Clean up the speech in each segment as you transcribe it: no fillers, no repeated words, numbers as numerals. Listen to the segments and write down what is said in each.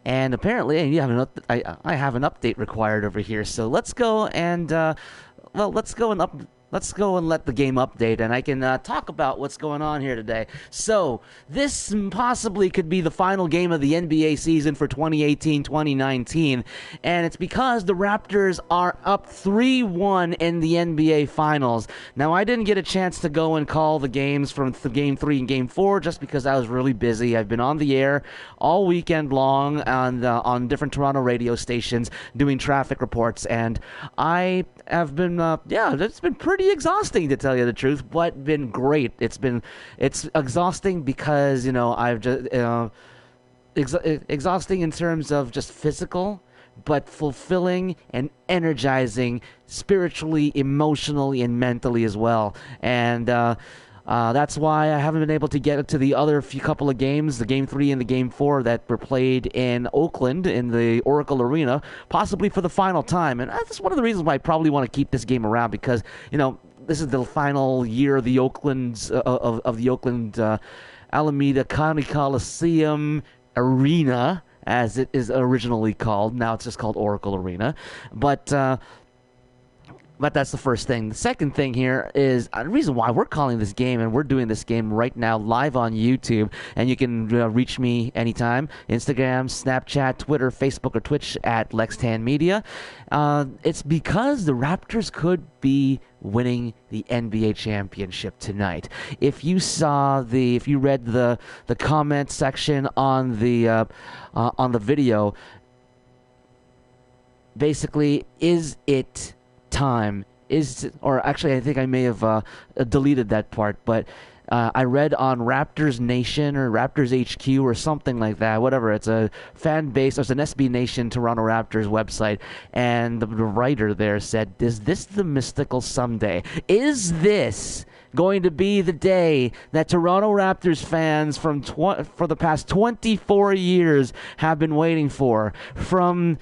And apparently, you have I have an update required over here. So let's go and let's go and let the game update, and I can talk about what's going on here today. So, this possibly could be the final game of the NBA season for 2018-2019, and it's because the Raptors are up 3-1 in the NBA Finals. Now, I didn't get a chance to go and call the games from Game 3 and Game 4 just because I was really busy. I've been on the air all weekend long on different Toronto radio stations doing traffic reports, and I have been, it's been pretty exhausting, to tell you the truth, but been great. It's exhausting because, I've just, exhausting in terms of just physical, but fulfilling and energizing spiritually, emotionally, and mentally as well. And, that's why I haven't been able to get to the other couple of games, the Game 3 and the Game 4 that were played in Oakland in the Oracle Arena, possibly for the final time. And that's one of the reasons why I probably want to keep this game around, because, this is the final year of the Oakland Alameda County Coliseum Arena, as it is originally called. Now it's just called Oracle Arena. But that's the first thing. The second thing here is the reason why we're calling this game, and we're doing this game right now live on YouTube, and you can reach me anytime. Instagram, Snapchat, Twitter, Facebook, or Twitch at LexTanMedia. It's because the Raptors could be winning the NBA championship tonight. If you read the comment section on the video, basically, is it time? Or actually, I think I may have deleted that part, but I read on Raptors Nation or Raptors HQ or something like that, whatever. It's a fan base. It's an SB Nation Toronto Raptors website, and the writer there said, "Is this the mystical someday? Is this going to be the day that Toronto Raptors fans for the past 24 years have been waiting for? From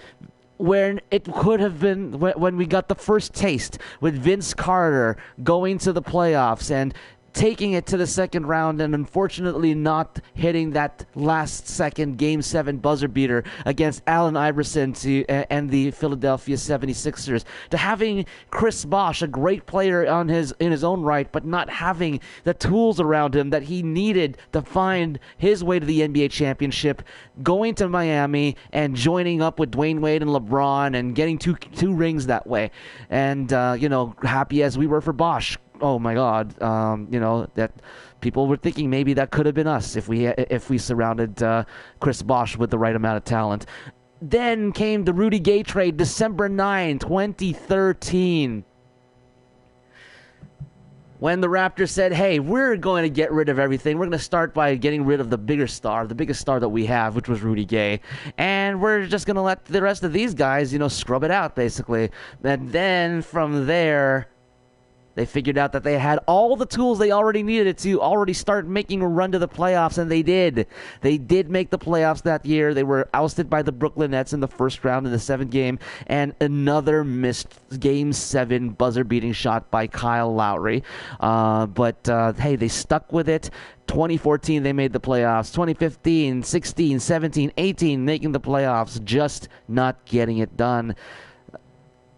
where it could have been when we got the first taste with Vince Carter going to the playoffs and taking it to the second round and unfortunately not hitting that last-second Game 7 buzzer beater against Allen Iverson and the Philadelphia 76ers, to having Chris Bosh, a great player in his own right, but not having the tools around him that he needed to find his way to the NBA championship, going to Miami and joining up with Dwayne Wade and LeBron and getting two rings that way. And, happy as we were for Bosh, oh my God, that people were thinking maybe that could have been us if we surrounded Chris Bosh with the right amount of talent. Then came the Rudy Gay trade, December 9, 2013. When the Raptors said, hey, we're going to get rid of everything. We're going to start by getting rid of the biggest star that we have, which was Rudy Gay. And we're just going to let the rest of these guys, scrub it out, basically. And then from there, they figured out that they had all the tools they already needed to already start making a run to the playoffs, and they did. They did make the playoffs that year. They were ousted by the Brooklyn Nets in the first round in the 7th game, and another missed Game 7 buzzer-beating shot by Kyle Lowry. Hey, they stuck with it. 2014, they made the playoffs. 2015, 16, 17, 18, making the playoffs, just not getting it done.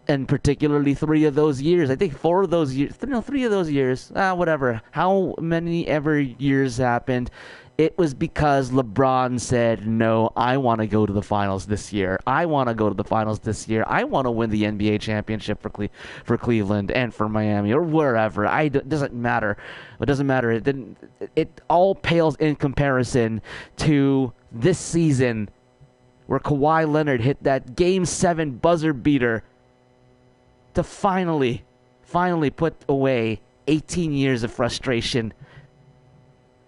And particularly 3 of those years, I think 4 of those years, 3 of those years, whatever, how many ever years happened, it was because LeBron said, no, I want to go to the finals this year. I want to go to the finals this year. I want to win the NBA championship for Cleveland and for Miami or wherever. It doesn't matter. It doesn't matter. It all pales in comparison to this season where Kawhi Leonard hit that Game 7 buzzer beater to finally put away 18 years of frustration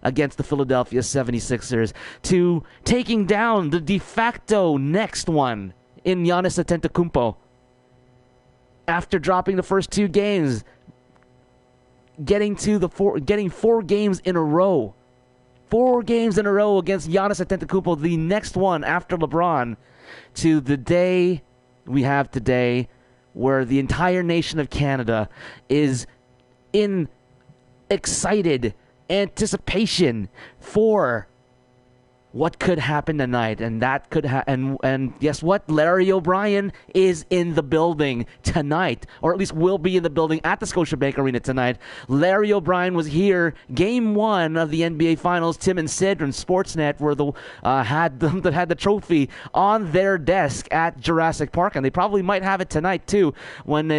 against the Philadelphia 76ers, to taking down the de facto next one in Giannis Antetokounmpo after dropping the first 2 games, getting 4 games in a row. 4 games in a row against Giannis Antetokounmpo, the next one after LeBron, to the day we have today, where the entire nation of Canada is in excited anticipation for what could happen tonight, and that could and guess what? Larry O'Brien is in the building tonight, or at least will be in the building at the Scotiabank Arena tonight. Larry O'Brien was here, Game 1 of the NBA Finals. Tim and Sid from Sportsnet were had the trophy on their desk at Jurassic Park, and they probably might have it tonight too when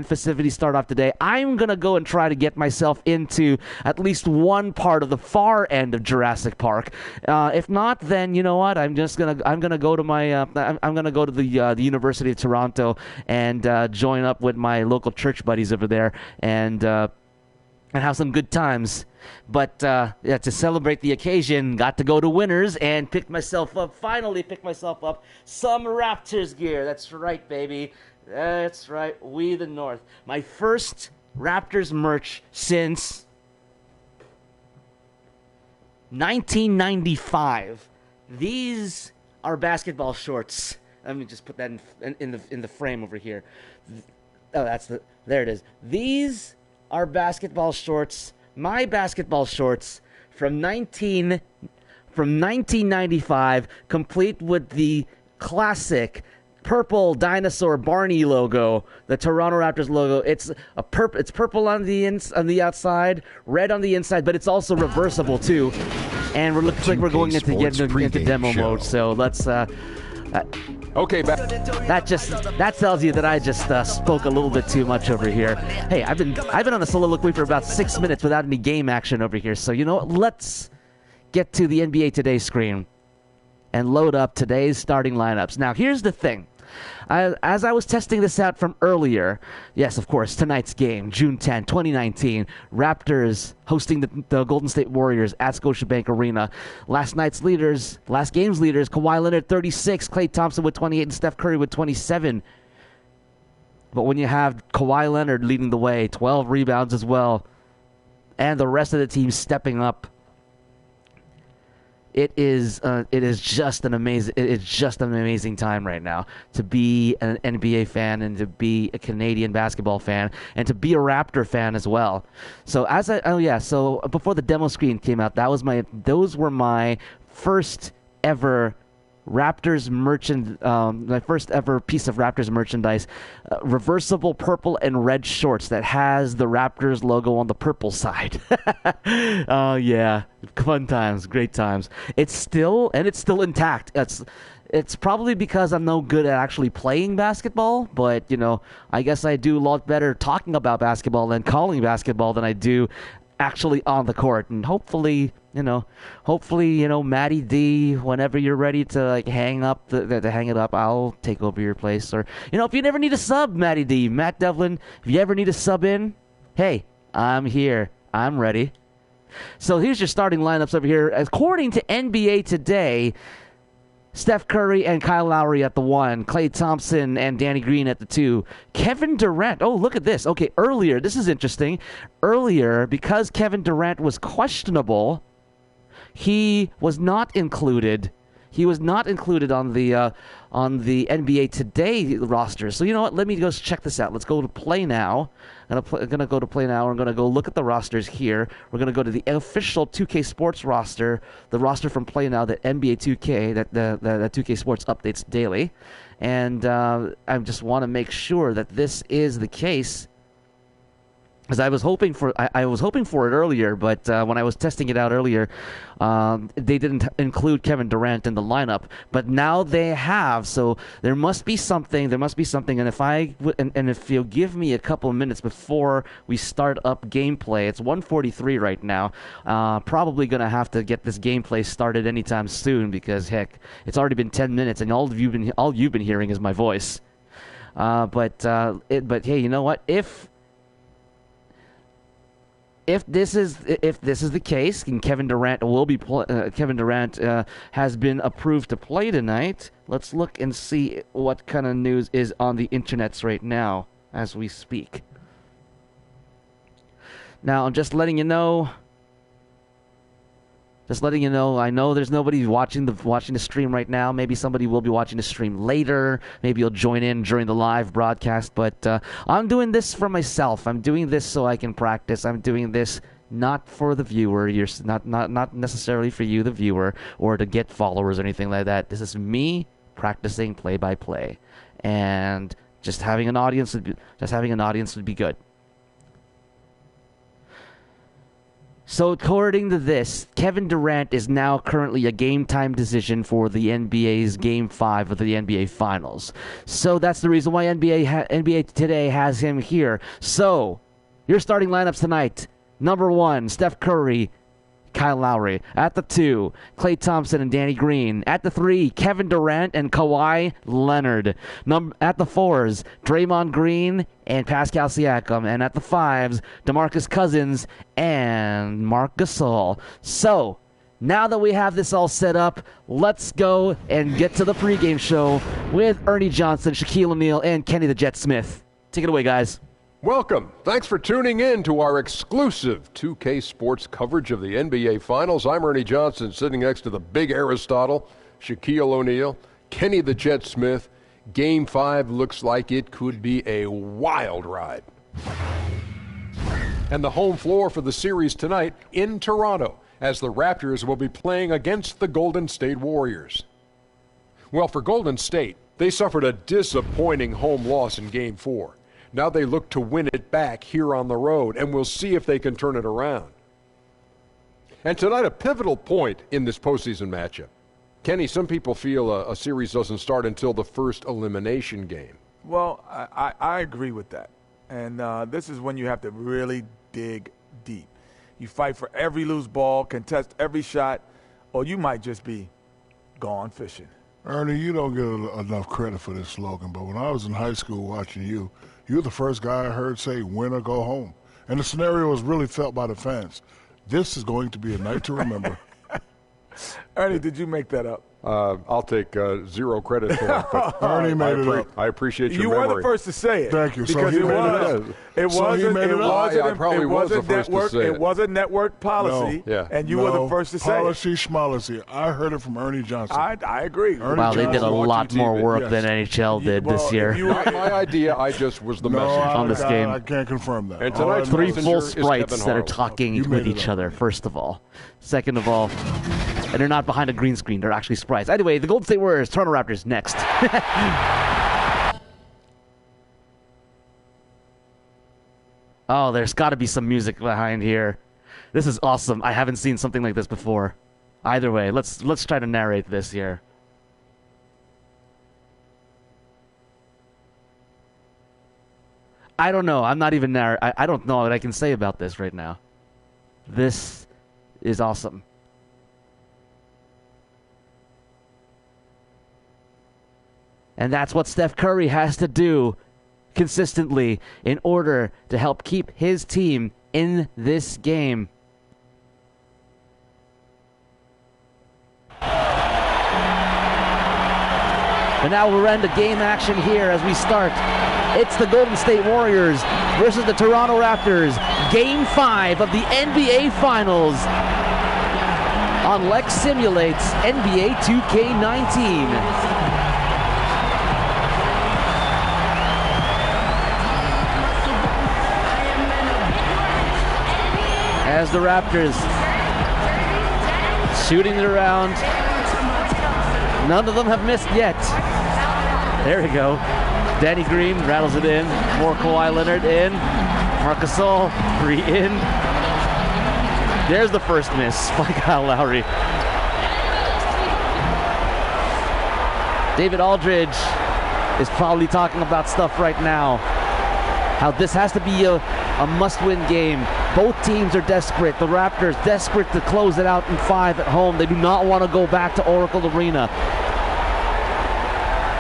festivities start off today. I'm gonna go and try to get myself into at least one part of the far end of Jurassic Park. If not, then you know what? I'm gonna go to the University of Toronto and join up with my local church buddies over there and have some good times. But to celebrate the occasion, got to go to Winners and finally pick myself up some Raptors gear. That's right, baby. That's right. We the North. My first Raptors merch since 1995. These are basketball shorts. Let me just put that in the frame over here. Oh, there it is. These are basketball shorts. My basketball shorts from 1995, complete with the classic purple dinosaur Barney logo, the Toronto Raptors logo. It's purple on the outside, red on the inside, but it's also reversible too. And we're looking like we're going into demo mode. So let's. Okay, that tells you that I just spoke a little bit too much over here. Hey, I've been on a soliloquy for about 6 minutes without any game action over here. So you know what? Let's get to the NBA Today screen and load up today's starting lineups. Now, here's the thing. As I was testing this out from earlier, yes, of course, tonight's game, June 10, 2019, Raptors hosting the Golden State Warriors at Scotiabank Arena. Last game's leaders, Kawhi Leonard 36, Klay Thompson with 28, and Steph Curry with 27. But when you have Kawhi Leonard leading the way, 12 rebounds as well, and the rest of the team stepping up, It is just an amazing time right now to be an NBA fan and to be a Canadian basketball fan and to be a Raptor fan as well. So so before the demo screen came out, those were my first ever Raptors my first ever piece of Raptors merchandise, reversible purple and red shorts that has the Raptors logo on the purple side. Oh yeah, fun times, great times. It's still intact. It's probably because I'm no good at actually playing basketball, but I guess I do a lot better talking about basketball and calling basketball than I do actually on the court. And hopefully, Matty D, whenever you're ready to hang it up, I'll take over your place. Or if you never need a sub, Matty D, Matt Devlin, if you ever need a sub in, hey, I'm here, I'm ready. So here's your starting lineups over here. According to NBA Today, Steph Curry and Kyle Lowry at the 1, Klay Thompson and Danny Green at the 2, Kevin Durant. Oh, look at this. Okay, earlier, this is interesting. Earlier, because Kevin Durant was questionable, he was not included. He was not included on the NBA Today roster. So you know what? Let me go check this out. Let's go to Play Now. I'm gonna go to Play Now. We're gonna go look at the rosters here. We're gonna go to the official 2K Sports roster, the roster from Play Now that NBA 2K that the 2K Sports updates daily, and I just want to make sure that this is the case. Because I was hoping for it earlier, but when I was testing it out earlier, they didn't include Kevin Durant in the lineup. But now they have, so there must be something. And if you'll give me a couple of minutes before we start up gameplay, it's 1:43 right now. Probably gonna have to get this gameplay started anytime soon because heck, it's already been 10 minutes, and all you've been hearing is my voice. But hey, you know what? If this is the case, and Kevin Durant has been approved to play tonight, let's look and see what kind of news is on the internets right now as we speak. Now, I'm just letting you know. I know there's nobody watching the stream right now. Maybe somebody will be watching the stream later. Maybe you'll join in during the live broadcast. But I'm doing this for myself. I'm doing this so I can practice. I'm doing this not for the viewer. You're not necessarily for you, the viewer, or to get followers or anything like that. This is me practicing play-by-play, and just having an audience would be good. So according to this, Kevin Durant is now currently a game-time decision for the NBA's Game 5 of the NBA Finals. So that's the reason why NBA Today has him here. So, your starting lineups tonight. Number 1, Steph Curry, Kyle Lowry. At the 2, Klay Thompson and Danny Green. At the 3, Kevin Durant and Kawhi Leonard. At the 4s, Draymond Green and Pascal Siakam. And at the 5s, DeMarcus Cousins and Marc Gasol. So, now that we have this all set up, let's go and get to the pregame show with Ernie Johnson, Shaquille O'Neal, and Kenny the Jet Smith. Take it away, guys. Welcome. Thanks for tuning in to our exclusive 2K Sports coverage of the NBA Finals. I'm Ernie Johnson, sitting next to the big Aristotle, Shaquille O'Neal, Kenny the Jet Smith. Game 5 looks like it could be a wild ride. And the home floor for the series tonight in Toronto, as the Raptors will be playing against the Golden State Warriors. Well, for Golden State, they suffered a disappointing home loss in Game 4. Now they look to win it back here on the road, and we'll see if they can turn it around. And tonight, a pivotal point in this postseason matchup. Kenny, some people feel a series doesn't start until the first elimination game. Well, I agree with that. And this is when you have to really dig deep. You fight for every loose ball, contest every shot, or you might just be gone fishing. Ernie, you don't get enough credit for this slogan, but when I was in high school watching you, you're the first guy I heard say, win or go home. And the scenario was really felt by the fans. This is going to be a night to remember. Ernie, did you make that up? I'll take zero credit for it. But Ernie made it up. I appreciate your You memory. were the first to say it. Thank you. So Because he it made was. it up. I probably was the first to say it. It was a network policy, No. Yeah. and you were the first to say it. Policy schmolicy. I heard it from Ernie Johnson. I agree. Ernie Wow, they did a Johnson, lot more TV. work Yes. than NHL did this year. Not my idea. I just was the No, messenger. on this game. I can't confirm that. And All I tonight's know 3 messenger full is sprites Kevin that are Harlan. talking You with made it each up. other, first of all. Second of all, and they're not behind a green screen. They're actually sprites. Anyway, the Golden State Warriors, Toronto Raptors, next. Oh, there's got to be some music behind here. This is awesome. I haven't seen something like this before. Either way, let's try to narrate this here. I don't know. I'm not even I don't know what I can say about this right now. This is awesome. And that's what Steph Curry has to do consistently in order to help keep his team in this game. But now we're into game action here as we start. It's the Golden State Warriors versus the Toronto Raptors. Game 5 of the NBA Finals on Lex Simulates NBA 2K19. As the Raptors shooting it around. None of them have missed yet. There we go. Danny Green rattles it in. More Kawhi Leonard in. Marc Gasol, 3 in. There's the first miss by Kyle Lowry. David Aldridge is probably talking about stuff right now. How this has to be a must-win game. Both teams are desperate. The Raptors desperate to close it out in 5 at home. They do not want to go back to Oracle Arena.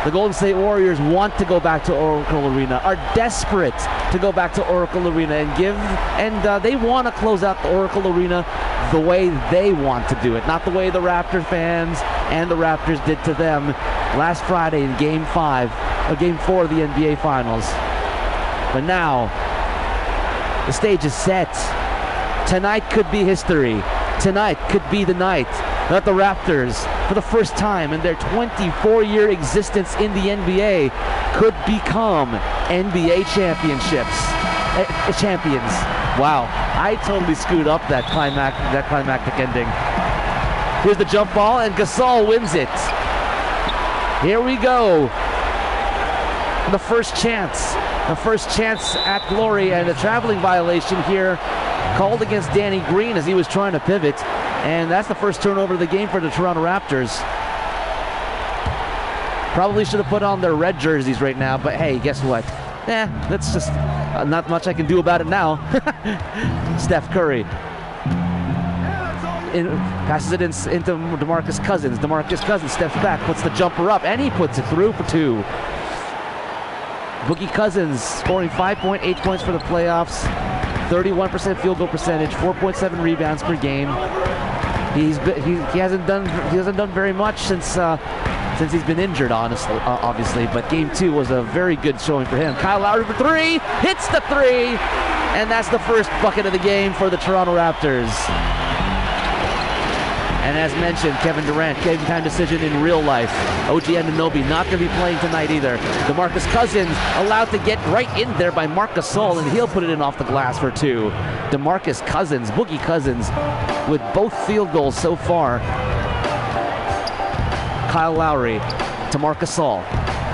The Golden State Warriors want to go back to Oracle Arena, are desperate to go back to Oracle Arena and they want to close out the Oracle Arena the way they want to do it, not the way the Raptor fans and the Raptors did to them last Friday in Game 4 of the NBA Finals. But now, the stage is set. Tonight could be history. Tonight could be the night that the Raptors, for the first time in their 24-year existence in the NBA, could become NBA champions. Wow. I totally screwed up that climactic ending. Here's the jump ball, and Gasol wins it. Here we go. The first chance at glory, and a traveling violation here called against Danny Green as he was trying to pivot, and that's the first turnover of the game for the Toronto Raptors. Probably should have put on their red jerseys right now, but hey, guess what? That's just not much I can do about it now. Steph Curry passes it into DeMarcus Cousins. DeMarcus Cousins steps back, puts the jumper up, and he puts it through for 2. Boogie Cousins scoring 5.8 points for the playoffs, 31% field goal percentage, 4.7 rebounds per game. He hasn't done very much since he's been injured, obviously. But game 2 was a very good showing for him. Kyle Lowry for 3, hits the 3, and that's the first bucket of the game for the Toronto Raptors. And as mentioned, Kevin Durant, game time decision in real life. OG Anunoby not going to be playing tonight either. DeMarcus Cousins allowed to get right in there by Marc Gasol, and he'll put it in off the glass for 2. DeMarcus Cousins, Boogie Cousins, with both field goals so far. Kyle Lowry to Marc Gasol.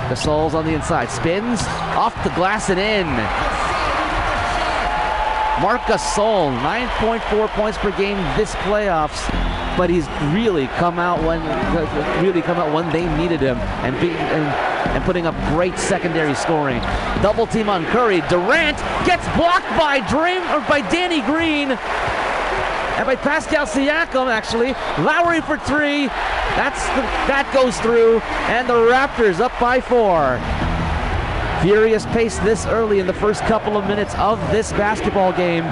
Gasol's on the inside, spins, off the glass and in. Marc Gasol, 9.4 points per game this playoffs, but he's really come out when they needed him, and putting up great secondary scoring. Double team on Curry. Durant gets blocked by Danny Green and by Pascal Siakam, actually. Lowry for 3. That goes through, and the Raptors up by 4. Furious pace this early in the first couple of minutes of this basketball game.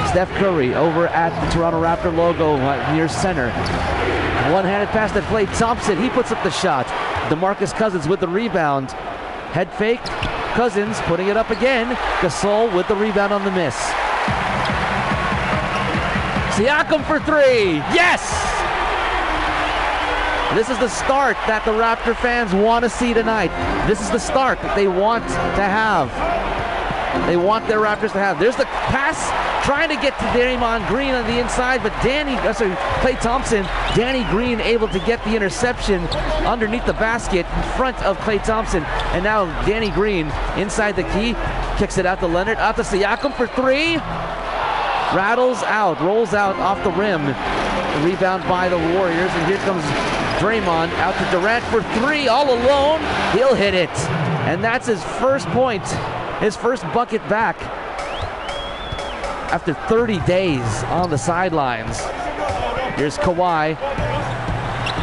Steph Curry over at the Toronto Raptor logo near center. One-handed pass to Klay Thompson. He puts up the shot. DeMarcus Cousins with the rebound. Head fake. Cousins putting it up again. Gasol with the rebound on the miss. Siakam for 3. Yes! This is the start that the Raptor fans want to see tonight. This is the start that they want to have. They want their Raptors to have. There's the pass trying to get to Draymond Green on the inside, but Klay Thompson, Danny Green able to get the interception underneath the basket in front of Klay Thompson. And now Danny Green inside the key, kicks it out to Leonard, out to Siakam for 3. Rattles out, rolls out off the rim. Rebound by the Warriors, and here comes Draymond out to Durant for 3, all alone. He'll hit it, and that's his first point, his first bucket back after 30 days on the sidelines. Here's Kawhi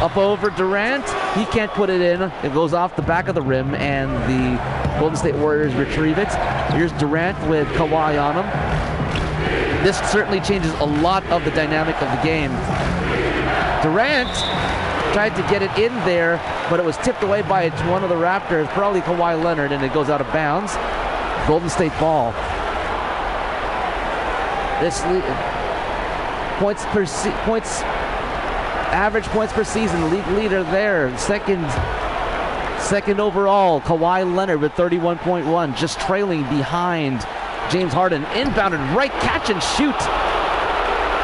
up over Durant. He can't put it in. It goes off the back of the rim, and the Golden State Warriors retrieve it. Here's Durant with Kawhi on him. This certainly changes a lot of the dynamic of the game. Durant tried to get it in there, but it was tipped away by one of the Raptors, probably Kawhi Leonard, and it goes out of bounds. Golden State ball. This average points per season, league leader there. Second overall, Kawhi Leonard with 31.1, just trailing behind James Harden. Inbounded right, catch and shoot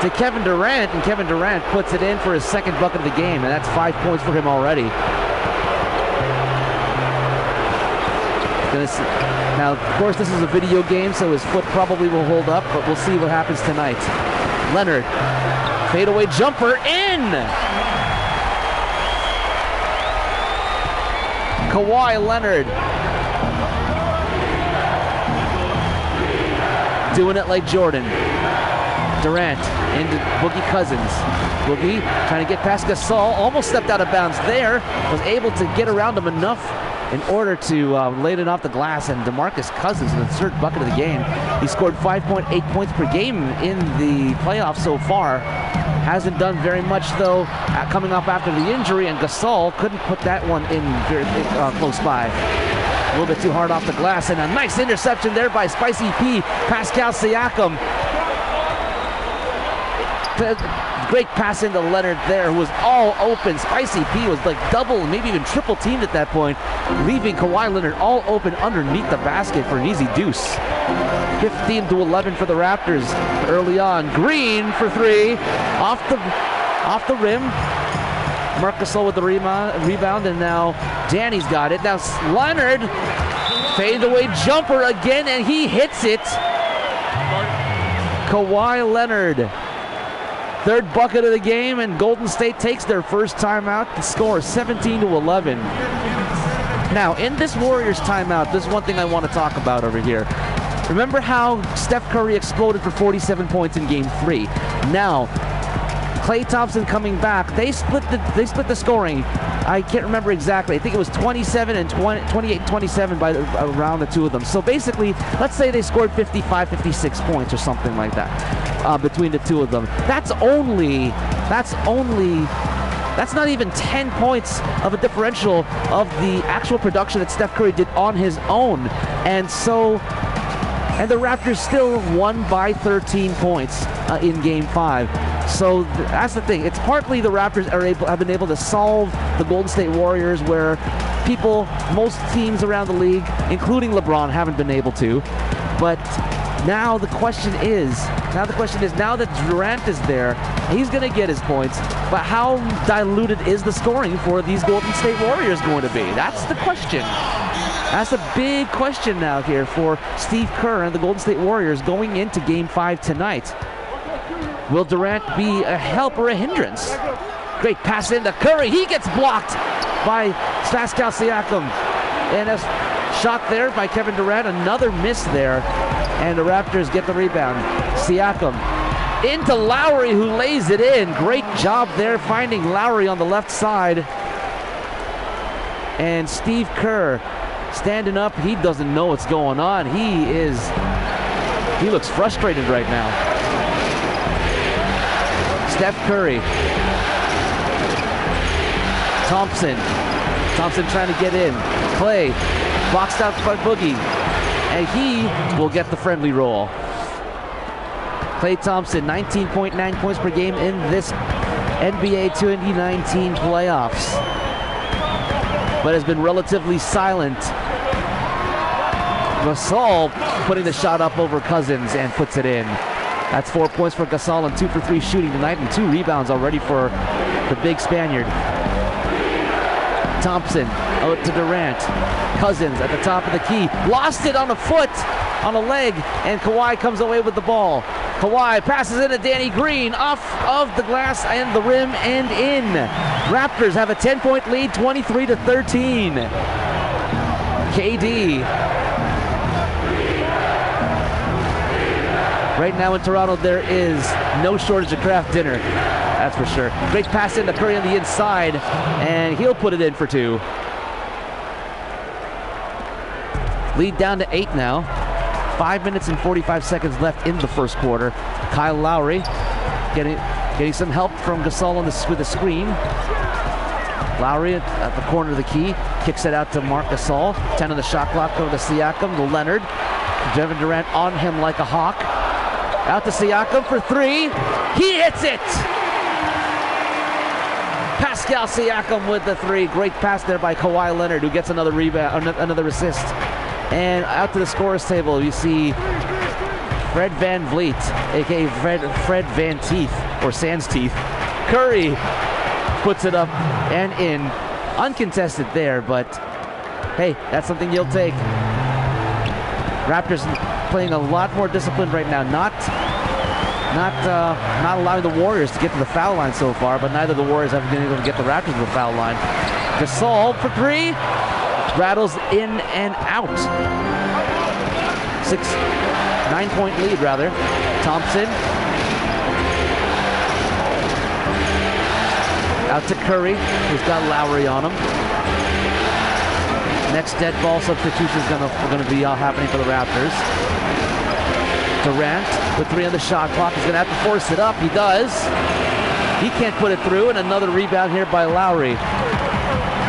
to Kevin Durant, and Kevin Durant puts it in for his second bucket of the game, and that's 5 points for him already. Now, of course, this is a video game, so his foot probably will hold up, but we'll see what happens tonight. Leonard, fadeaway jumper in! Kawhi Leonard doing it like Jordan. Durant into Boogie Cousins. Boogie trying to get past Gasol, almost stepped out of bounds there, was able to get around him enough in order to lay it off the glass, and DeMarcus Cousins in the third bucket of the game. He scored 5.8 points per game in the playoffs so far. Hasn't done very much, though, coming up after the injury, and Gasol couldn't put that one in very close by. A little bit too hard off the glass, and a nice interception there by Spicy P, Pascal Siakam. Great pass into Leonard there, who was all open. Spicy P was like double, maybe even triple teamed at that point, leaving Kawhi Leonard all open underneath the basket for an easy deuce. 15-11 for the Raptors early on. Green for three, off the rim. Marc Gasol with the rebound, and now Danny's got it. Now Leonard, fadeaway jumper again, and he hits it. Kawhi Leonard, third bucket of the game, and Golden State takes their first timeout. The score is 17-11. Now, in this Warriors timeout, there's one thing I want to talk about over here. Remember how Steph Curry exploded for 47 points in Game 3? Now, Klay Thompson coming back, they split the scoring. I can't remember exactly. I think it was 27 and 28-27 by around the two of them. So basically, let's say they scored 55, 56 points or something like that between the two of them. That's not even 10 points of a differential of the actual production that Steph Curry did on his own. And the Raptors still won by 13 points in Game 5. So that's the thing. It's partly the Raptors have been able to solve the Golden State Warriors, where most teams around the league, including LeBron, haven't been able to. But now the question is, now that Durant is there, he's going to get his points. But how diluted is the scoring for these Golden State Warriors going to be? That's the question. That's a big question now here for Steve Kerr and the Golden State Warriors going into Game 5 tonight. Will Durant be a help or a hindrance? Great pass into Curry. He gets blocked by Pascal Siakam. And a shot there by Kevin Durant. Another miss there. And the Raptors get the rebound. Siakam into Lowry, who lays it in. Great job there finding Lowry on the left side. And Steve Kerr standing up. He doesn't know what's going on. He looks frustrated right now. Steph Curry. Thompson trying to get in. Klay boxed out by Boogie, and he will get the friendly roll. Klay Thompson, 19.9 points per game in this NBA 2019 playoffs, but has been relatively silent. Gasol putting the shot up over Cousins and puts it in. That's 4 points for Gasol and 2 for 3 shooting tonight, and 2 rebounds already for the big Spaniard. Thompson out to Durant. Cousins at the top of the key. Lost it on a foot, on a leg, and Kawhi comes away with the ball. Kawhi passes it to Danny Green, off of the glass and the rim and in. Raptors have a 10-point lead, 23-13. KD. Right now in Toronto, there is no shortage of craft dinner. That's for sure. Great pass into Curry on the inside, and he'll put it in for 2. Lead down to 8 now. 5 minutes and 45 seconds left in the first quarter. Kyle Lowry getting some help from Gasol with the screen. Lowry at the corner of the key. Kicks it out to Marc Gasol. 10 on the shot clock going to Siakam, to Leonard. Kevin Durant on him like a hawk. Out to Siakam for 3. He hits it! Pascal Siakam with the 3. Great pass there by Kawhi Leonard, who gets another rebound, another assist. And out to the scorer's table, you see Fred Van Vliet, a.k.a. Fred Van Teeth, or Sans Teeth. Curry puts it up and in. Uncontested there, but hey, that's something you'll take. Raptors playing a lot more disciplined right now. Not allowing the Warriors to get to the foul line so far, but neither the Warriors have been able to get the Raptors to the foul line. Gasol for 3. Rattles in and out. 9-point lead, rather. Thompson. Out to Curry, who's got Lowry on him. Next dead ball substitution is going to be happening for the Raptors. Durant with 3 on the shot clock. He's going to have to force it up. He does. He can't put it through, and another rebound here by Lowry.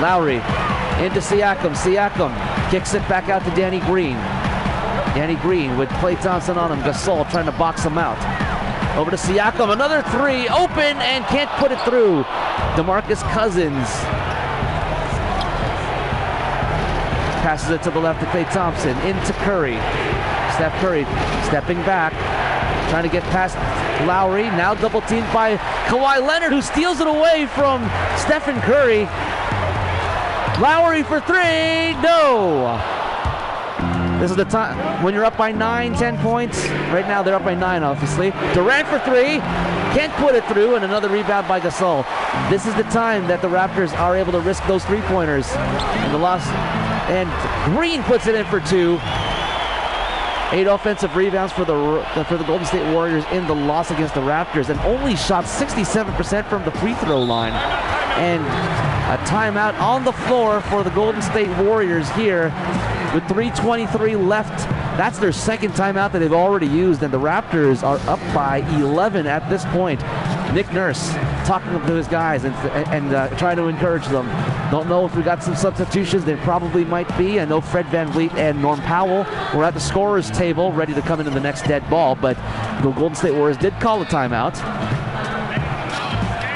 Lowry into Siakam. Siakam kicks it back out to Danny Green. Danny Green with Klay Thompson on him. Gasol trying to box him out. Over to Siakam, another three, open, and can't put it through. DeMarcus Cousins passes it to the left to Klay Thompson, into Curry. Steph Curry stepping back, trying to get past Lowry, now double teamed by Kawhi Leonard, who steals it away from Stephen Curry. Lowry for three, no! This is the time when you're up by 9, 10 points. Right now they're up by 9, obviously. Durant for three, can't put it through, and another rebound by Gasol. This is the time that the Raptors are able to risk those three-pointers. And the loss, and Green puts it in for two. 8 offensive rebounds for the Golden State Warriors in the loss against the Raptors, and only shot 67% from the free throw line. And a timeout on the floor for the Golden State Warriors here with 3:23 left. That's their second timeout that they've already used, and the Raptors are up by 11 at this point. Nick Nurse talking to his guys and trying to encourage them. Don't know if we got some substitutions. There probably might be. I know Fred VanVleet and Norm Powell were at the scorer's table ready to come into the next dead ball, but the Golden State Warriors did call a timeout.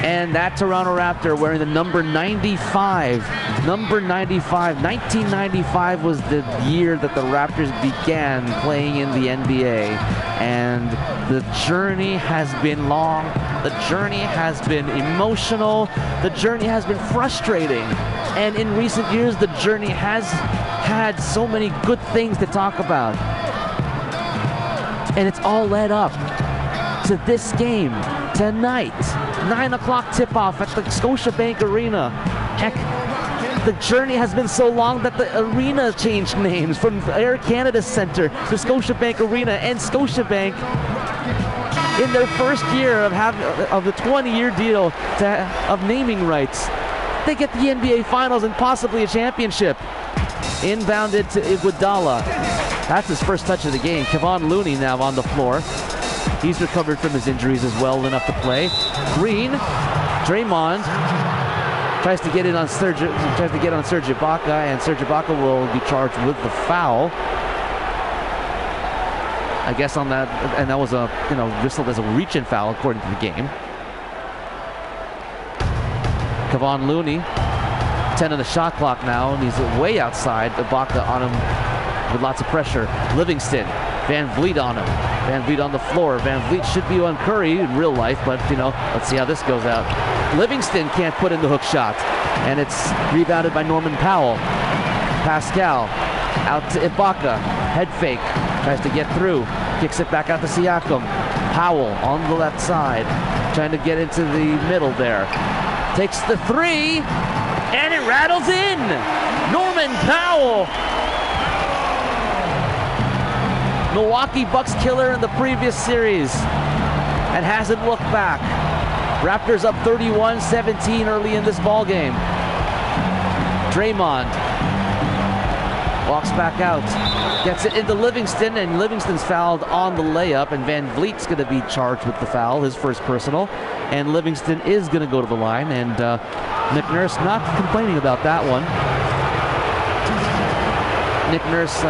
And that Toronto Raptor wearing the number 95. Number 95. 1995 was the year that the Raptors began playing in the NBA. And the journey has been long. The journey has been emotional. The journey has been frustrating. And in recent years, the journey has had so many good things to talk about. And it's all led up to this game tonight. 9 o'clock tip-off at the Scotiabank Arena. Heck, the journey has been so long that the arena changed names from Air Canada Centre to Scotiabank Arena, and Scotiabank, in their first year of the 20-year deal of naming rights, they get the NBA Finals and possibly a championship. Inbounded to Iguodala. That's his first touch of the game. Kevon Looney now on the floor. He's recovered from his injuries as well, enough to play. Green, Draymond tries to get in on Serge Ibaka, and Serge Ibaka will be charged with the foul. I guess on that, and that was whistled as a reach-in foul according to the game. Kevon Looney, 10 on the shot clock now, and he's way outside. Ibaka on him with lots of pressure. Livingston, VanVleet on him. VanVleet on the floor. VanVleet should be on Curry in real life, but, let's see how this goes out. Livingston can't put in the hook shot, and it's rebounded by Norman Powell. Pascal out to Ibaka. Head fake. Tries to get through. Kicks it back out to Siakam. Powell on the left side. Trying to get into the middle there. Takes the three, and it rattles in. Norman Powell. Milwaukee Bucks killer in the previous series and hasn't looked back. Raptors up 31-17 early in this ball game. Draymond walks back out, gets it into Livingston, and Livingston's fouled on the layup, and VanVleet's going to be charged with the foul, his first personal, and Livingston is going to go to the line, and Nick Nurse not complaining about that one. Nick Nurse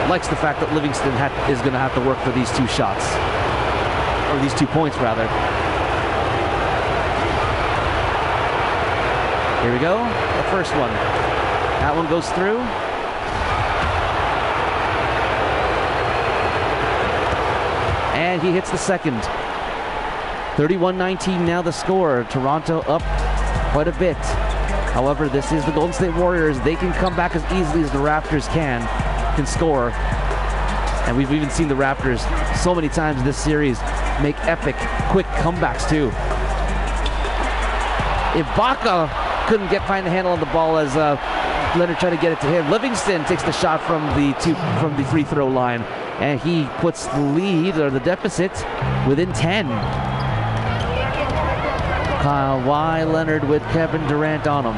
likes the fact that Livingston is going to have to work for these 2 shots, or these 2 points rather. Here we go, the first one. That one goes through. And he hits the second. 31-19 now the score. Toronto up quite a bit. However, this is the Golden State Warriors. They can come back as easily as the Raptors can score. And we've even seen the Raptors so many times in this series make epic, quick comebacks too. Ibaka couldn't find the handle on the ball as Leonard tried to get it to him. Livingston takes the shot from the free throw line, and he puts the lead, or the deficit, within 10. Kawhi Leonard with Kevin Durant on him.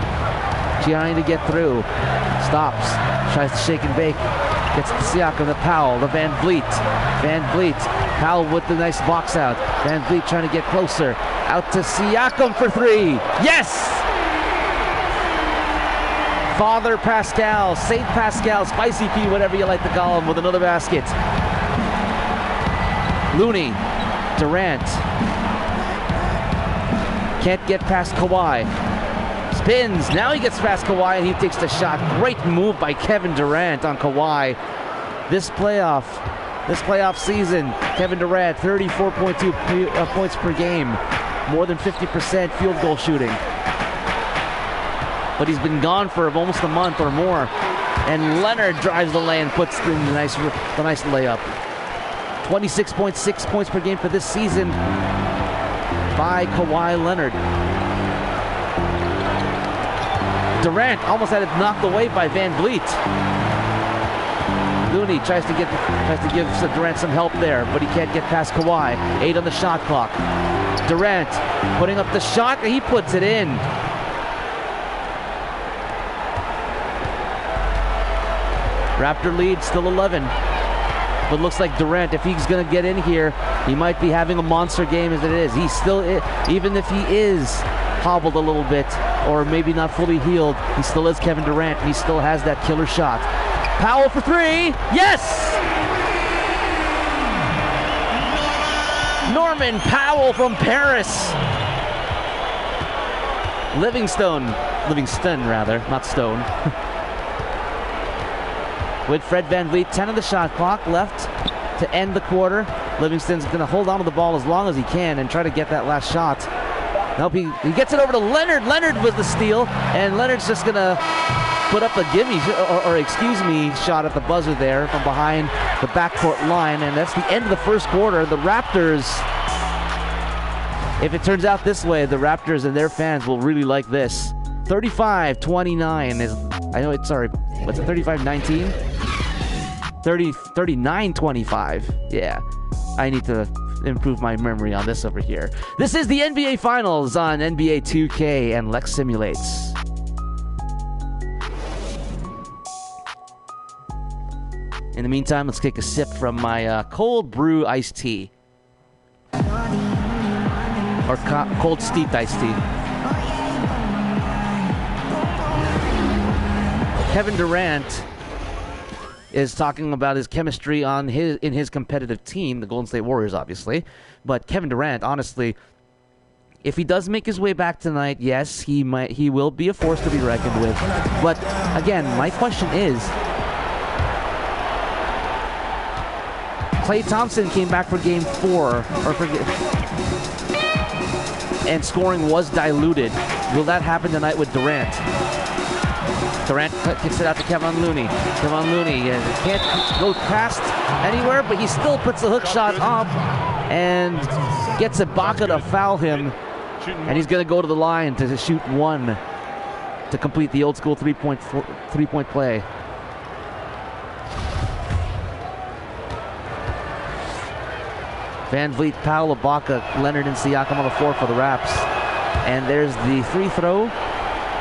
Trying to get through. Stops. Tries to shake and bake. Gets to Siakam, to Powell, to VanVleet. VanVleet. Powell with the nice box out. VanVleet trying to get closer. Out to Siakam for three. Yes! Father Pascal, Saint Pascal, Spicy P, whatever you like to call him, with another basket. Looney Durant can't get past Kawhi. Spins. Now he gets past Kawhi and he takes the shot. Great move by Kevin Durant on Kawhi. This playoff season, Kevin Durant, 34.2 points per game. More than 50% field goal shooting. But he's been gone for almost a month or more. And Leonard drives the lane, puts in the nice layup. 26.6 points per game for this season by Kawhi Leonard. Durant almost had it knocked away by Van Vliet. Looney tries to give Durant some help there, but he can't get past Kawhi. 8 on the shot clock. Durant putting up the shot, and he puts it in. Raptor lead still 11. But looks like Durant, if he's going to get in here, he might be having a monster game as it is. He's still, even if he is hobbled a little bit, or maybe not fully healed, he still is Kevin Durant, and he still has that killer shot. Powell for 3. Yes! Norman Powell from Paris. Livingston rather, not Stone. With Fred VanVleet, 10 of the shot clock left to end the quarter. Livingston's going to hold on to the ball as long as he can and try to get that last shot. Nope, he gets it over to Leonard. Leonard was the steal, and Leonard's just going to put up a gimme, or excuse me, shot at the buzzer there from behind the backcourt line, and that's the end of the first quarter. The Raptors, if it turns out this way, the Raptors and their fans will really like this. 35-29 is, I know it's, sorry, what's it, 35-19? 39-25, yeah. I need to improve my memory on this over here. This is the NBA Finals on NBA 2K and Lex Simulates. In the meantime, let's take a sip from my cold brew iced tea. Or cold steeped iced tea. Kevin Durant is talking about his chemistry in his competitive team, the Golden State Warriors, obviously. But Kevin Durant, honestly, if he does make his way back tonight, yes, he will be a force to be reckoned with. But again, my question is, Klay Thompson came back for Game 4, and scoring was diluted. Will that happen tonight with Durant? Durant kicks it out to Kevin Looney. Kevin Looney can't go past anywhere, but he still puts the hook shot up and gets Ibaka to foul him. And he's going to go to the line to shoot one to complete the old school three-point play. Van Vliet, Powell, Ibaka, Leonard, and Siakam on the floor for the Raps. And there's the free throw.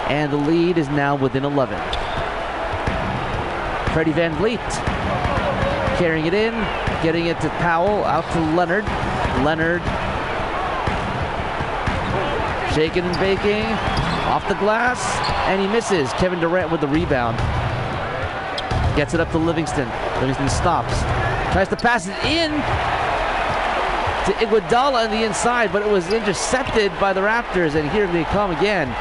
And the lead is now within 11. Freddie VanVleet carrying it in, getting it to Powell, out to Leonard. Leonard shaking and baking, off the glass, and he misses. Kevin Durant with the rebound. Gets it up to Livingston. Livingston stops. Tries to pass it in to Iguodala on the inside, but it was intercepted by the Raptors, and here they come again.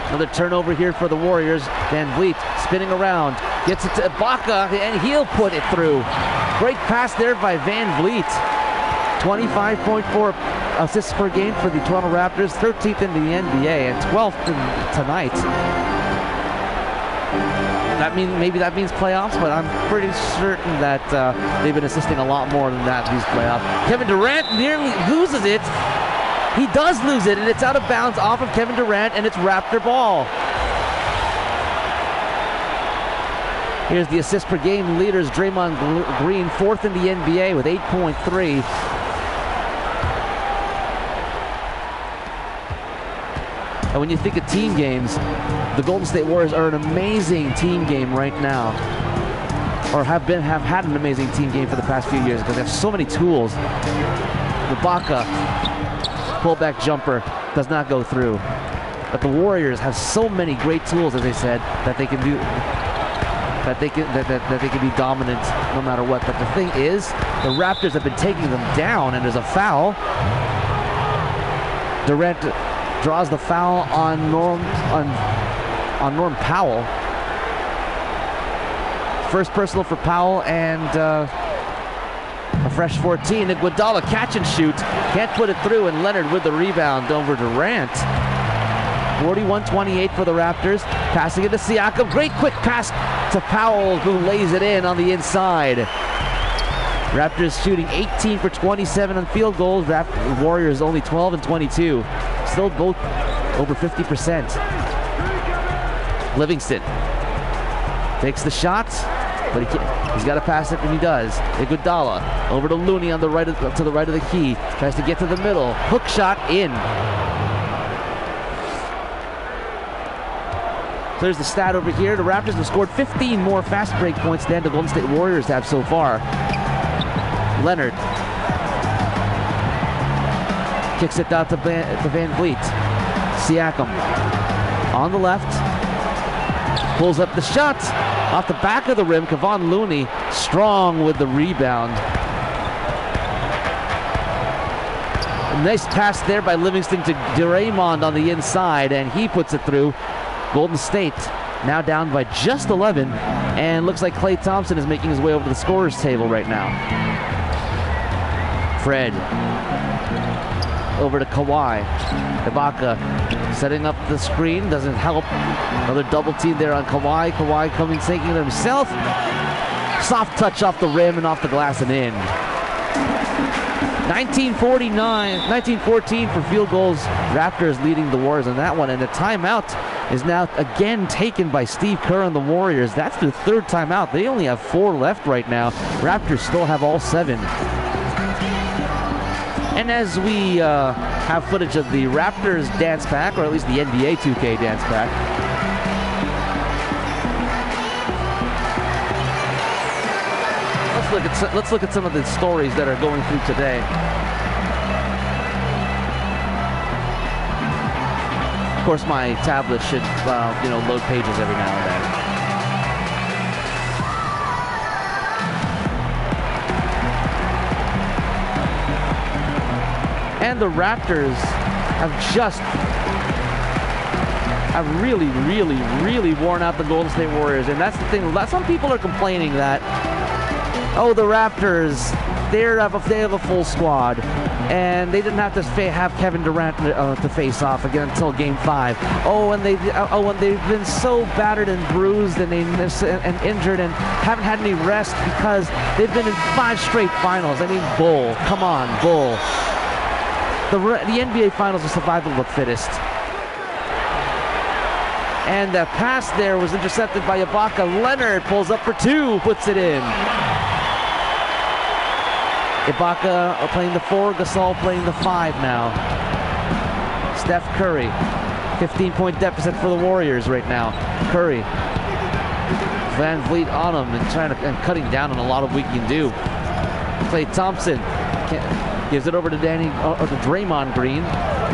Another turnover here for the Warriors. Van Vliet spinning around. Gets it to Ibaka, and he'll put it through. Great pass there by Van Vliet. 25.4 assists per game for the Toronto Raptors. 13th in the NBA and 12th tonight. Maybe that means playoffs, but I'm pretty certain that they've been assisting a lot more than that in these playoffs. Kevin Durant nearly loses it. He does lose it, and it's out of bounds off of Kevin Durant, and it's Raptor ball. Here's the assist per game leaders. Draymond Green, 4th in the NBA with 8.3. And when you think of team games, the Golden State Warriors are an amazing team game right now. Or have had an amazing team game for the past few years because they have so many tools. Ibaka, pullback jumper, does not go through. But the Warriors have so many great tools, as they said, that they can do. that they can be dominant no matter what. But the thing is, the Raptors have been taking them down, and there's a foul. Durant draws the foul on Norm Powell. First personal for Powell, and a fresh 14. Iguodala catch and shoot. Can't put it through, and Leonard with the rebound over Durant. 41-28 for the Raptors. Passing it to Siakam. Great quick pass to Powell, who lays it in on the inside. Raptors shooting 18 for 27 on field goals. Warriors only 12 and 22. Still both over 50%. Livingston takes the shot, but he's got to pass it, and he does. Iguodala over to Looney on the right to the right of the key. Tries to get to the middle. Hook shot in. So there's the stat over here. The Raptors have scored 15 more fast break points than the Golden State Warriors have so far. Leonard kicks it out to Van Vliet. Siakam on the left. Pulls up the shot. Off the back of the rim, Kevon Looney strong with the rebound. A nice pass there by Livingston to Draymond on the inside, and he puts it through. Golden State now down by just 11, and looks like Klay Thompson is making his way over to the scorer's table right now. Fred over to Kawhi. Ibaka setting up the screen, doesn't help. Another double team there on Kawhi. Kawhi coming, taking it himself. Soft touch off the rim and off the glass and in. 19-14 for field goals. Raptors leading the Warriors on that one, and the timeout is now again taken by Steve Kerr and the Warriors. That's their third timeout. They only have 4 left right now. Raptors still have all 7. And as we have footage of the Raptors dance pack, or at least the NBA 2K dance pack, let's look at some of the stories that are going through today. Of course, my tablet should, load pages every now and then. And the Raptors have really worn out the Golden State Warriors. And that's the thing. Some people are complaining that, oh, the Raptors, they have a full squad, and they didn't have to have Kevin Durant to face off again until Game 5. And they've been so battered and bruised and injured and haven't had any rest because they've been in 5 straight finals. I mean, bull. Come on, bull. The NBA Finals is survival of the fittest. And that pass there was intercepted by Ibaka. Leonard pulls up for 2, puts it in. Ibaka playing the 4, Gasol playing the 5 now. Steph Curry, 15-point deficit for the Warriors right now. Curry, Van Vliet on him and cutting down on a lot of what he can do. Klay Thompson gives it over to Draymond Green.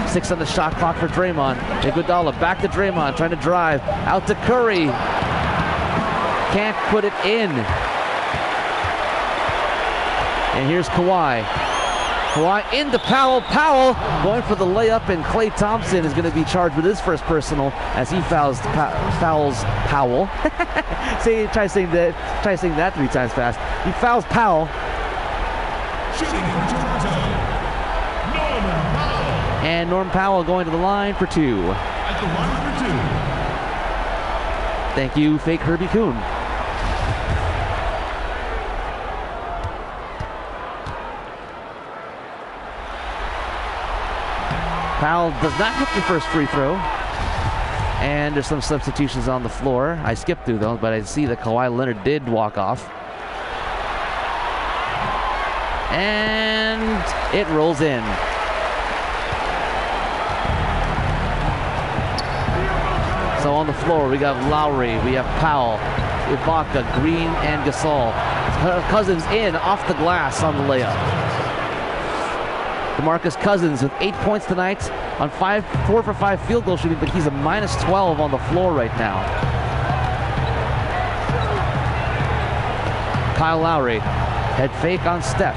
6 on the shot clock for Draymond. Iguodala back to Draymond, trying to drive out to Curry. Can't put it in. And here's Kawhi. Kawhi into Powell. Powell going for the layup, and Klay Thompson is going to be charged with his first personal as he fouls Powell. Try saying that 3 times fast. He fouls Powell. And Norm Powell going to the line for 2. At the line for 2. Thank you, fake Herbie Kuhn. Powell does not hit the first free throw. And there's some substitutions on the floor. I skipped through those, but I see that Kawhi Leonard did walk off. And it rolls in. So on the floor, we got Lowry, we have Powell, Ibaka, Green, and Gasol. Cousins in off the glass on the layup. DeMarcus Cousins with 8 points tonight on 4 for 5 field goal shooting, but he's a -12 on the floor right now. Kyle Lowry, head fake on Steph,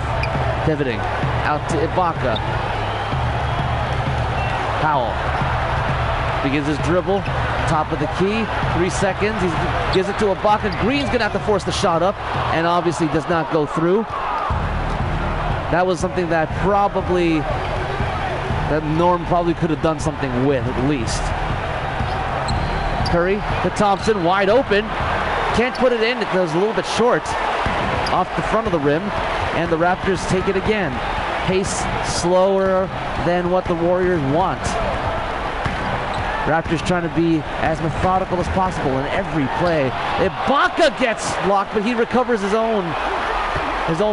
pivoting out to Ibaka. Powell begins his dribble, top of the key, 3 seconds, he gives it to Ibaka. Green's gonna have to force the shot up, and obviously does not go through. That was something that Norm probably could have done something with, at least. Curry to Thompson, wide open. Can't put it in, it was a little bit short off the front of the rim, and the Raptors take it again. Pace slower than what the Warriors want. Raptors trying to be as methodical as possible in every play. Ibaka gets blocked, but he recovers his own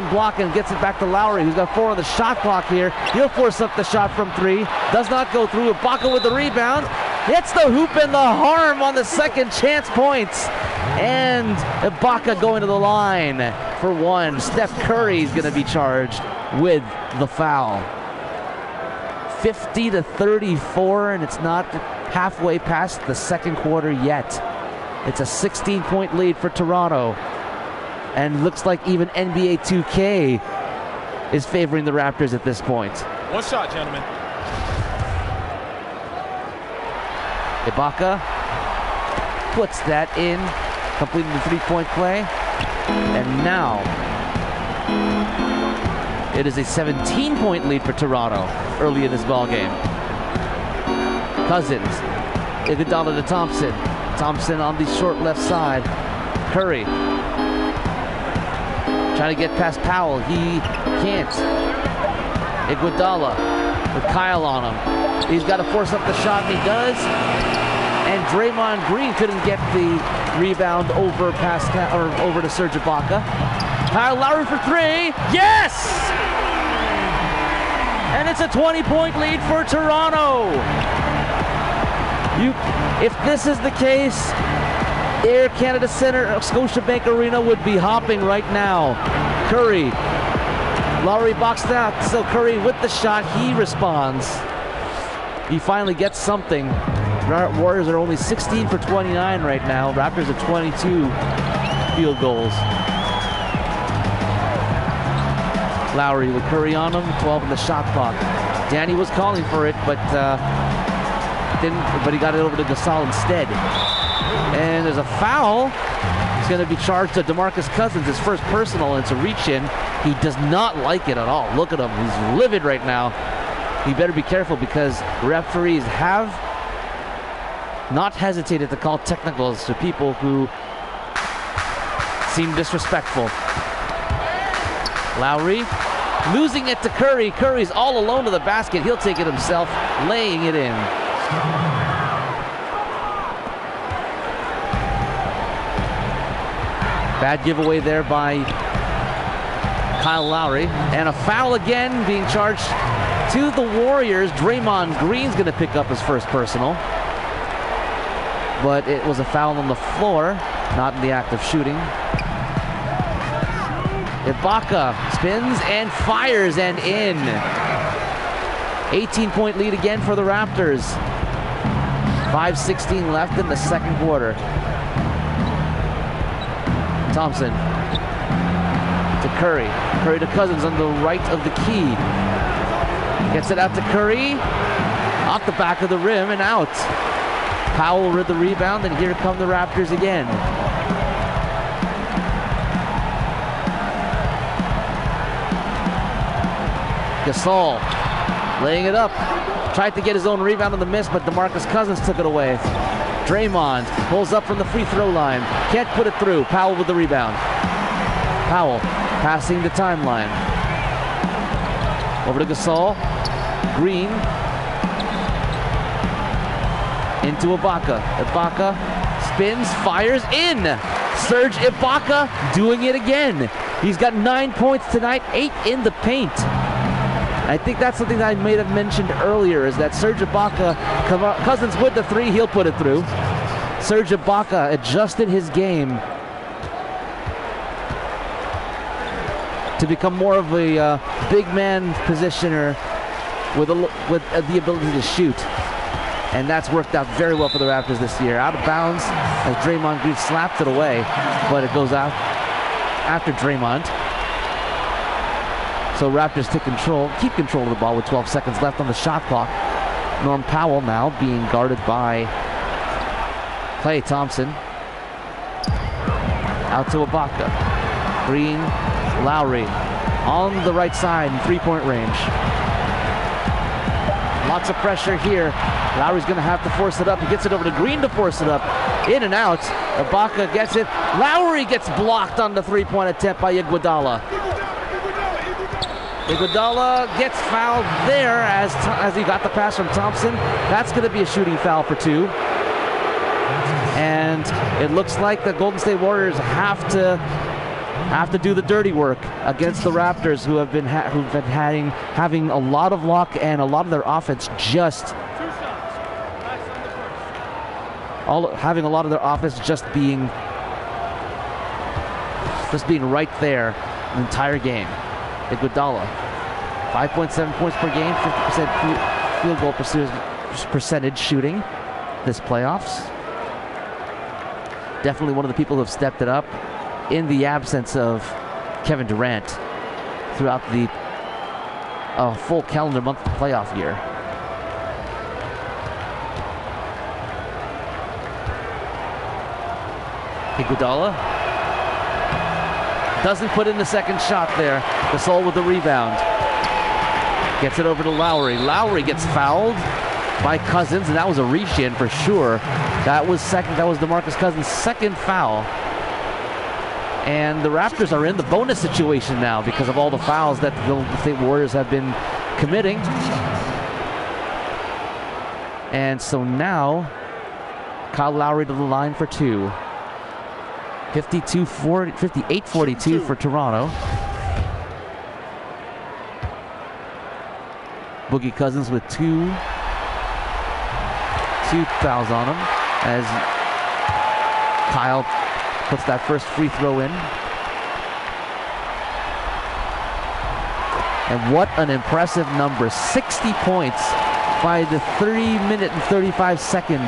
block and gets it back to Lowry, who's got 4 on the shot clock here. He'll force up the shot from 3. Does not go through. Ibaka with the rebound. Hits the hoop and the harm on the second chance points. And Ibaka going to the line for 1. Steph Curry's going to be charged with the foul. 50-34, and it's not halfway past the second quarter yet. It's a 16-point lead for Toronto. And looks like even NBA 2K is favoring the Raptors at this point. One shot, gentlemen. Ibaka puts that in, completing the 3-point play. And now it is a 17-point lead for Toronto early in this ballgame. Cousins, Iguodala to Thompson. Thompson on the short left side. Curry trying to get past Powell. He can't. Iguodala with Kyle on him. He's got to force up the shot, and he does. And Draymond Green couldn't get the rebound over to Serge Ibaka. Kyle Lowry for 3. Yes! And it's a 20-point lead for Toronto. If this is the case, Air Canada Centre, Scotiabank Arena would be hopping right now. Curry, Lowry boxed out, so Curry with the shot, he responds. He finally gets something. Warriors are only 16 for 29 right now. Raptors are 22 field goals. Lowry with Curry on him, 12 in the shot clock. Danny was calling for it, but he got it over to Gasol instead. And there's a foul. He's going to be charged to DeMarcus Cousins, his first personal, and it's a reach-in. He does not like it at all. Look at him. He's livid right now. He better be careful because referees have not hesitated to call technicals to people who seem disrespectful. Lowry losing it to Curry. Curry's all alone to the basket. He'll take it himself, laying it in. Bad giveaway there by Kyle Lowry. And a foul again being charged to the Warriors. Draymond Green's going to pick up his first personal. But it was a foul on the floor, not in the act of shooting. Ibaka spins and fires and in. 18-point lead again for the Raptors. 5:16 left in the second quarter. Thompson to Curry. Curry to Cousins on the right of the key. Gets it out to Curry. Off the back of the rim and out. Powell with the rebound, and here come the Raptors again. Gasol laying it up. Tried to get his own rebound on the miss, but DeMarcus Cousins took it away. Draymond pulls up from the free throw line. Can't put it through. Powell with the rebound. Powell passing the timeline. Over to Gasol. Green. Into Ibaka. Ibaka spins, fires in. Serge Ibaka doing it again. He's got 9 points tonight, 8 in the paint. I think that's something that I may have mentioned earlier, is that Serge Ibaka, Cousins with the 3, he'll put it through. Serge Ibaka adjusted his game to become more of a big man positioner with the ability to shoot. And that's worked out very well for the Raptors this year. Out of bounds as Draymond Green slapped it away, but it goes out. after Draymond. So Raptors keep control of the ball with 12 seconds left on the shot clock. Norm Powell now being guarded by Klay Thompson. Out to Ibaka. Green, Lowry on the right side in three-point range. Lots of pressure here. Lowry's going to have to force it up. He gets it over to Green to force it up. In and out. Ibaka gets it. Lowry gets blocked on the three-point attempt by Iguodala. Iguodala gets fouled there as he got the pass from Thompson. That's going to be a shooting foul for 2. And it looks like the Golden State Warriors have to do the dirty work against the Raptors, who have been having a lot of luck and a lot of their offense just being right there the entire game. Iguodala, 5.7 points per game, 50% field goal percentage shooting this playoffs. Definitely one of the people who have stepped it up in the absence of Kevin Durant throughout the full calendar month playoff year. Iguodala doesn't put in the second shot there. Gasol with the rebound. Gets it over to Lowry. Lowry gets fouled by Cousins, and that was a reach-in for sure. That was DeMarcus Cousins' second foul. And the Raptors are in the bonus situation now because of all the fouls that the Golden State Warriors have been committing. And so now, Kyle Lowry to the line for 2. 58-42 for Toronto. Boogie Cousins with two fouls on him as Kyle puts that first free throw in. And what an impressive number. 60 points by the 3-minute and 35-second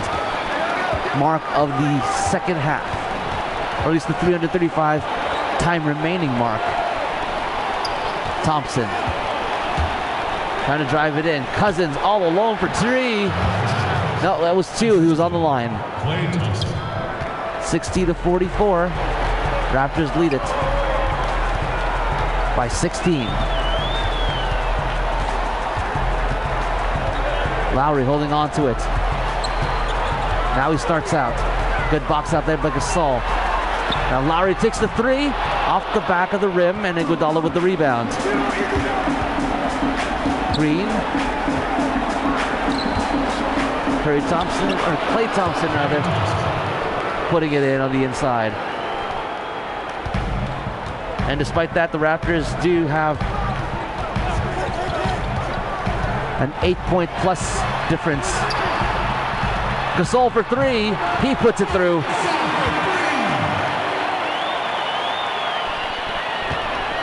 mark of the second half. Or at least the 335 time remaining mark. Thompson trying to drive it in. Cousins all alone for 3. No, that was 2. He was on the line. 60-44. Raptors lead it by 16. Lowry holding on to it. Now he starts out. Good box out there by Gasol. Now Lowry takes the 3 off the back of the rim, and Iguodala with the rebound. Green. Klay Thompson rather, putting it in on the inside. And despite that, the Raptors do have an 8-point plus difference. Gasol for 3. He puts it through.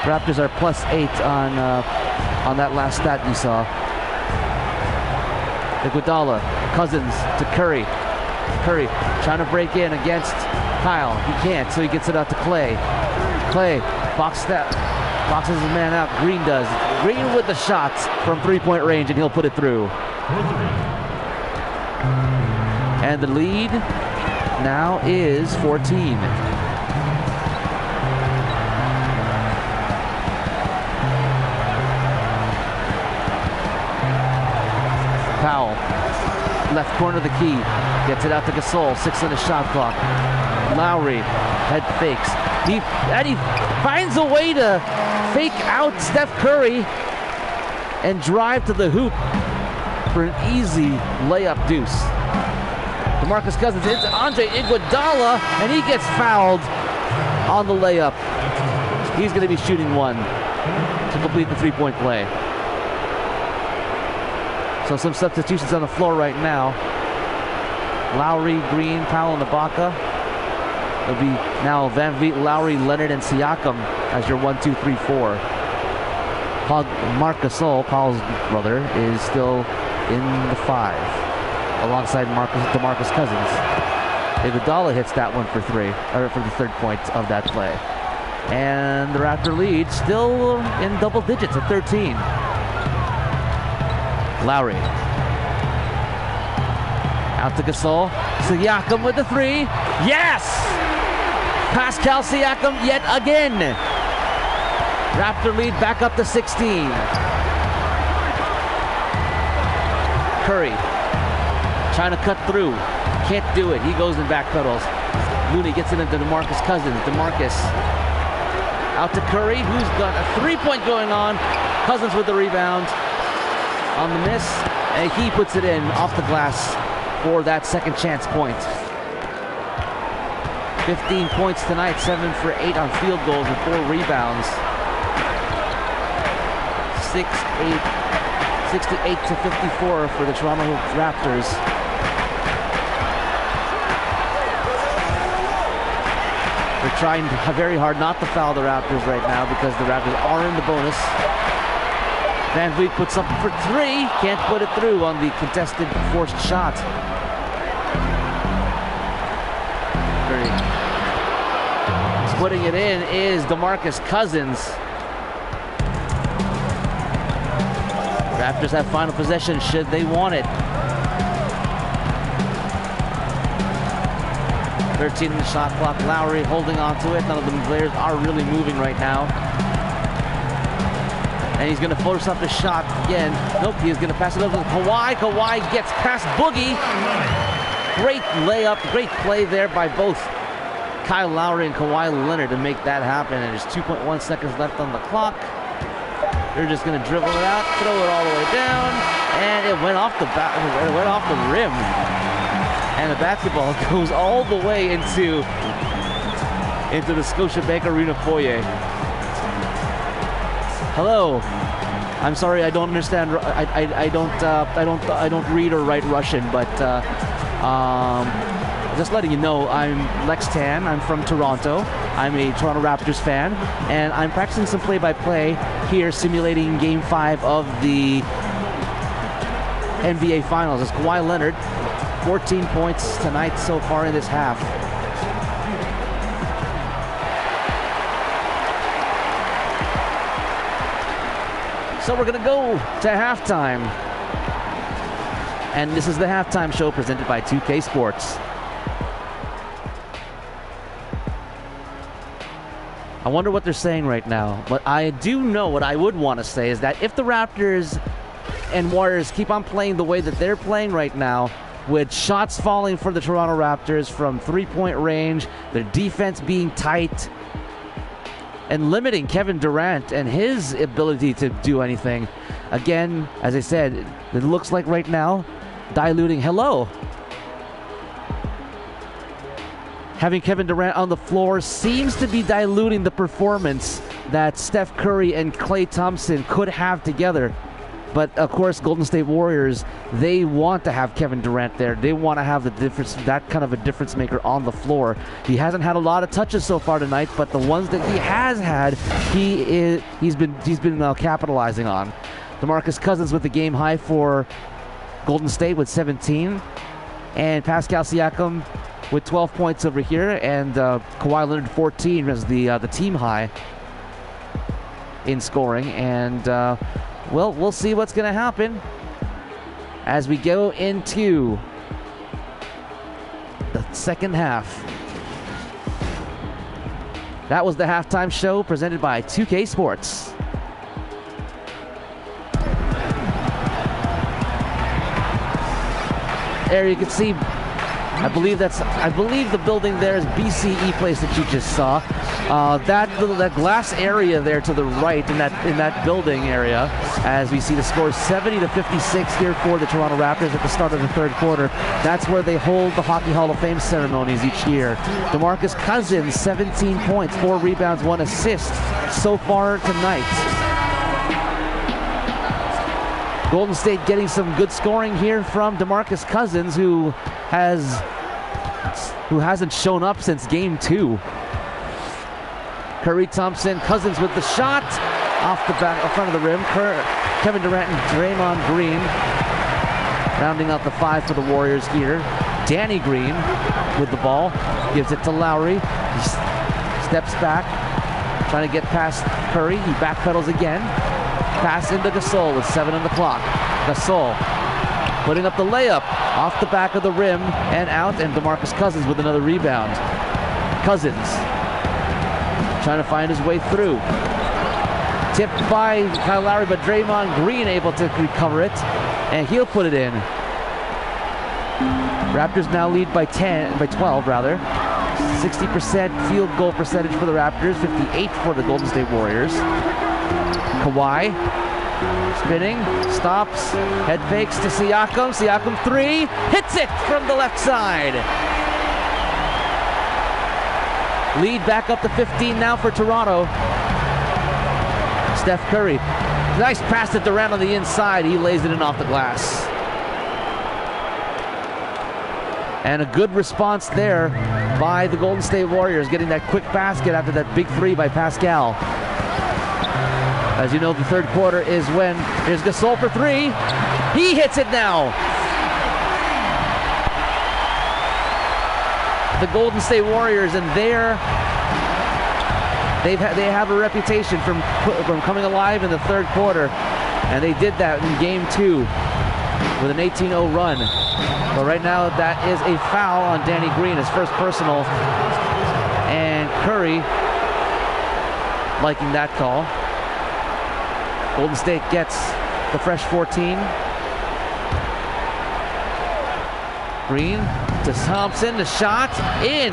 Raptors are +8 on that last stat you saw. Iguodala, Cousins to Curry. Curry trying to break in against Kyle. He can't, so he gets it out to Klay. Klay boxes his man out. Green does. Green with the shots from three-point range, and he'll put it through. And the lead now is 14. Powell, left corner of the key, gets it out to Gasol, 6 on the shot clock. Lowry, head fakes. He finds a way to fake out Steph Curry and drive to the hoop for an easy layup deuce. DeMarcus Cousins hits Andre Iguodala, and he gets fouled on the layup. He's going to be shooting 1 to complete the three-point play. So some substitutions on the floor right now. Lowry, Green, Powell, and Ibaka. It'll be now Van Vliet, Lowry, Leonard, and Siakam as your 1, 2, 3, 4. Marc Gasol, Paul's brother, is still in the 5, alongside DeMarcus Cousins. Iguodala hits that one for 3, or for the third point of that play. And the Raptor lead still in double digits at 13. Lowry. Out to Gasol. Siakam with the three. Yes! Pascal Siakam yet again. Raptor lead back up to 16. Curry trying to cut through. Can't do it. He goes and backpedals. Looney gets it into DeMarcus Cousins. DeMarcus out to Curry, who's got a three-point going on. Cousins with the rebound on the miss, and he puts it in off the glass for that second chance point. 15 points tonight, 7 for 8 on field goals and 4 rebounds. 68 to 54 for the Toronto Raptors. They're trying very hard not to foul the Raptors right now because the Raptors are in the bonus. Van Vliet puts up for three. Can't put it through on the contested forced shot. Putting it in is DeMarcus Cousins. Raptors have final possession should they want it. 13 in the shot clock. Lowry holding on to it. None of the players are really moving right now. And he's going to force up the shot again. Nope, he's going to pass it over to Kawhi. Kawhi gets past Boogie. Great layup, great play there by both Kyle Lowry and Kawhi Leonard to make that happen. And there's 2.1 seconds left on the clock. They're just going to dribble it out, throw it all the way down, and it went off the rim. And the basketball goes all the way into the Scotiabank Arena foyer. Hello. I'm sorry, I don't understand. I don't read or write Russian, but just letting you know, I'm Lex Tan. I'm from Toronto. I'm a Toronto Raptors fan, and I'm practicing some play-by-play here, simulating Game 5 of the NBA Finals. It's Kawhi Leonard, 14 points tonight so far in this half. So we're going to go to halftime. And this is the halftime show presented by 2K Sports. I wonder what they're saying right now. But I do know what I would want to say is that if the Raptors and Warriors keep on playing the way that they're playing right now, with shots falling for the Toronto Raptors from three-point range, their defense being tight, and limiting Kevin Durant and his ability to do anything. Again, as I said, it looks like right now, diluting. Hello. Having Kevin Durant on the floor seems to be diluting the performance that Steph Curry and Klay Thompson could have together. But of course, Golden State Warriors, they want to have Kevin Durant there. They want to have the difference, that kind of a difference maker on the floor. He hasn't had a lot of touches so far tonight, but the ones that he has had, he's been capitalizing on. DeMarcus Cousins with the game high for Golden State with 17, and Pascal Siakam with 12 points over here, and Kawhi Leonard 14 as the team high in scoring. And well, we'll see what's going to happen as we go into the second half. That was the halftime show presented by 2K Sports. There you can see, I believe the building there is BCE Place that you just saw. That glass area there to the right in that building area, as we see the score 70-56 here for the Toronto Raptors at the start of the third quarter. That's where they hold the Hockey Hall of Fame ceremonies each year. DeMarcus Cousins, 17 points, 4 rebounds, 1 assist so far tonight. Golden State getting some good scoring here from DeMarcus Cousins, who hasn't shown up since game 2. Curry, Thompson, Cousins with the shot off the back, in front of the rim. Kevin Durant and Draymond Green rounding out the 5 for the Warriors here. Danny Green with the ball, gives it to Lowry. He steps back, trying to get past Curry. He backpedals again. Pass into Gasol with 7 on the clock. Gasol putting up the layup off the back of the rim and out, and DeMarcus Cousins with another rebound. Cousins trying to find his way through. Tipped by Kyle Lowry, but Draymond Green able to recover it, and he'll put it in. Raptors now lead by 12 rather. 60% field goal percentage for the Raptors, 58 for the Golden State Warriors. Kawhi spinning, stops, head fakes to Siakam. Siakam 3, hits it from the left side. Lead back up to 15 now for Toronto. Steph Curry, nice pass to Durant on the inside. He lays it in off the glass. And a good response there by the Golden State Warriors, getting that quick basket after that big 3 by Pascal. As you know, the third quarter is when here's Gasol for 3. He hits it now. The Golden State Warriors, and they have a reputation from coming alive in the third quarter, and they did that in Game 2 with an 18-0 run. But right now, that is a foul on Danny Green, his first personal, and Curry liking that call. Golden State gets the fresh 14. Green to Thompson, the shot in.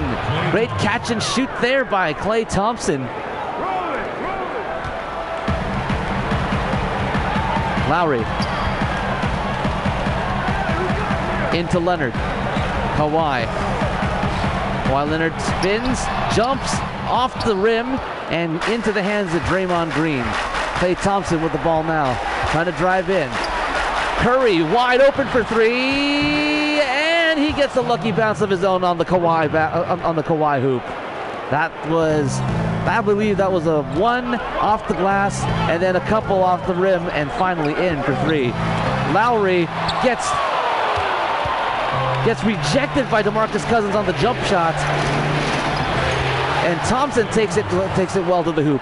Great catch and shoot there by Klay Thompson. Lowry into Leonard. Kawhi Leonard spins, jumps off the rim and into the hands of Draymond Green. Klay Thompson with the ball now, trying to drive in. Curry wide open for 3, and he gets a lucky bounce of his own on the Kawhi hoop. I believe that was a 1 off the glass, and then a couple off the rim, and finally in for 3. Lowry gets rejected by DeMarcus Cousins on the jump shot, and Thompson takes it well to the hoop.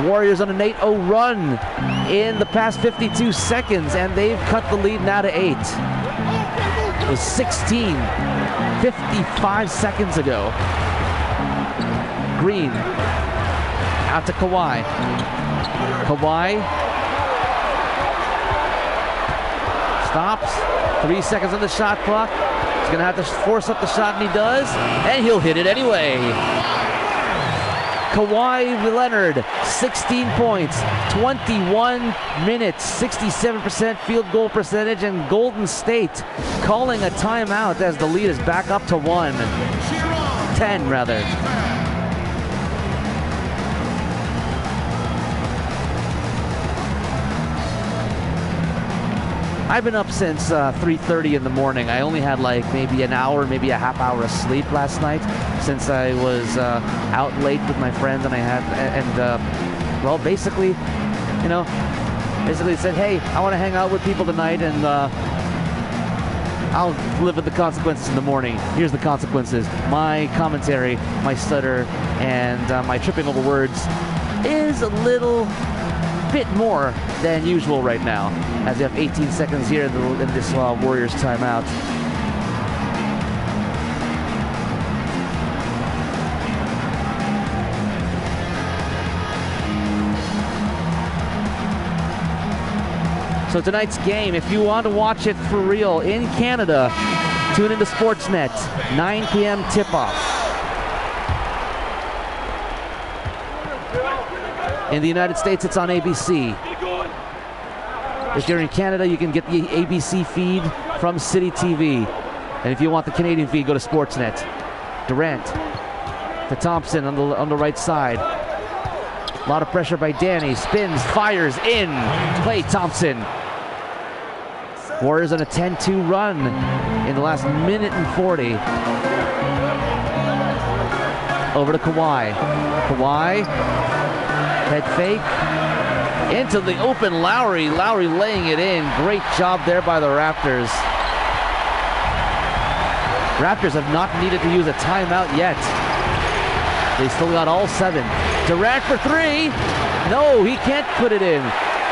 Warriors on an 8-0 run in the past 52 seconds, and they've cut the lead now to 8. It was 16 55 seconds ago. Green out to Kawhi. Kawhi stops. 3 seconds on the shot clock. He's going to have to force up the shot, and he does. And he'll hit it anyway. Kawhi Leonard, 16 points, 21 minutes, 67% field goal percentage, and Golden State calling a timeout as the lead is back up to 10 rather. I've been up since 3:30 in the morning. I only had like maybe an hour, maybe a half hour of sleep last night, since I was out late with my friends, and well, basically said, hey, I want to hang out with people tonight, and I'll live with the consequences in the morning. Here's the consequences. My commentary, my stutter, and my tripping over words is a little bit more than usual right now, as we have 18 seconds here in this Warriors timeout. So tonight's game, if you want to watch it for real in Canada, tune into Sportsnet, 9 p.m. tip-off. In the United States, it's on ABC. If you're in Canada, you can get the ABC feed from City TV. And if you want the Canadian feed, go to Sportsnet. Durant to Thompson on the right side. A lot of pressure by Danny. Spins, fires in. Klay Thompson. Warriors on a 10-2 run in the last minute and 40. Over to Kawhi. Kawhi, head fake. Into the open Lowry. Lowry laying it in. Great job there by the Raptors. Raptors have not needed to use a timeout yet. They still got all 7. Durant for 3. No, he can't put it in.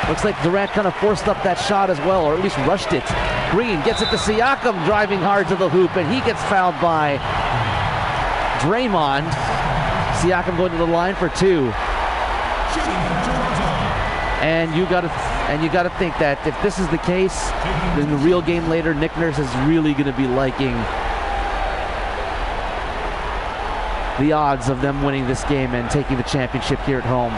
Looks like Durant kind of forced up that shot as well, or at least rushed it. Green gets it to Siakam, driving hard to the hoop, and he gets fouled by Draymond. Siakam going to the line for 2. And you got to think that if this is the case, in the real game later, Nick Nurse is really going to be liking the odds of them winning this game and taking the championship here at home.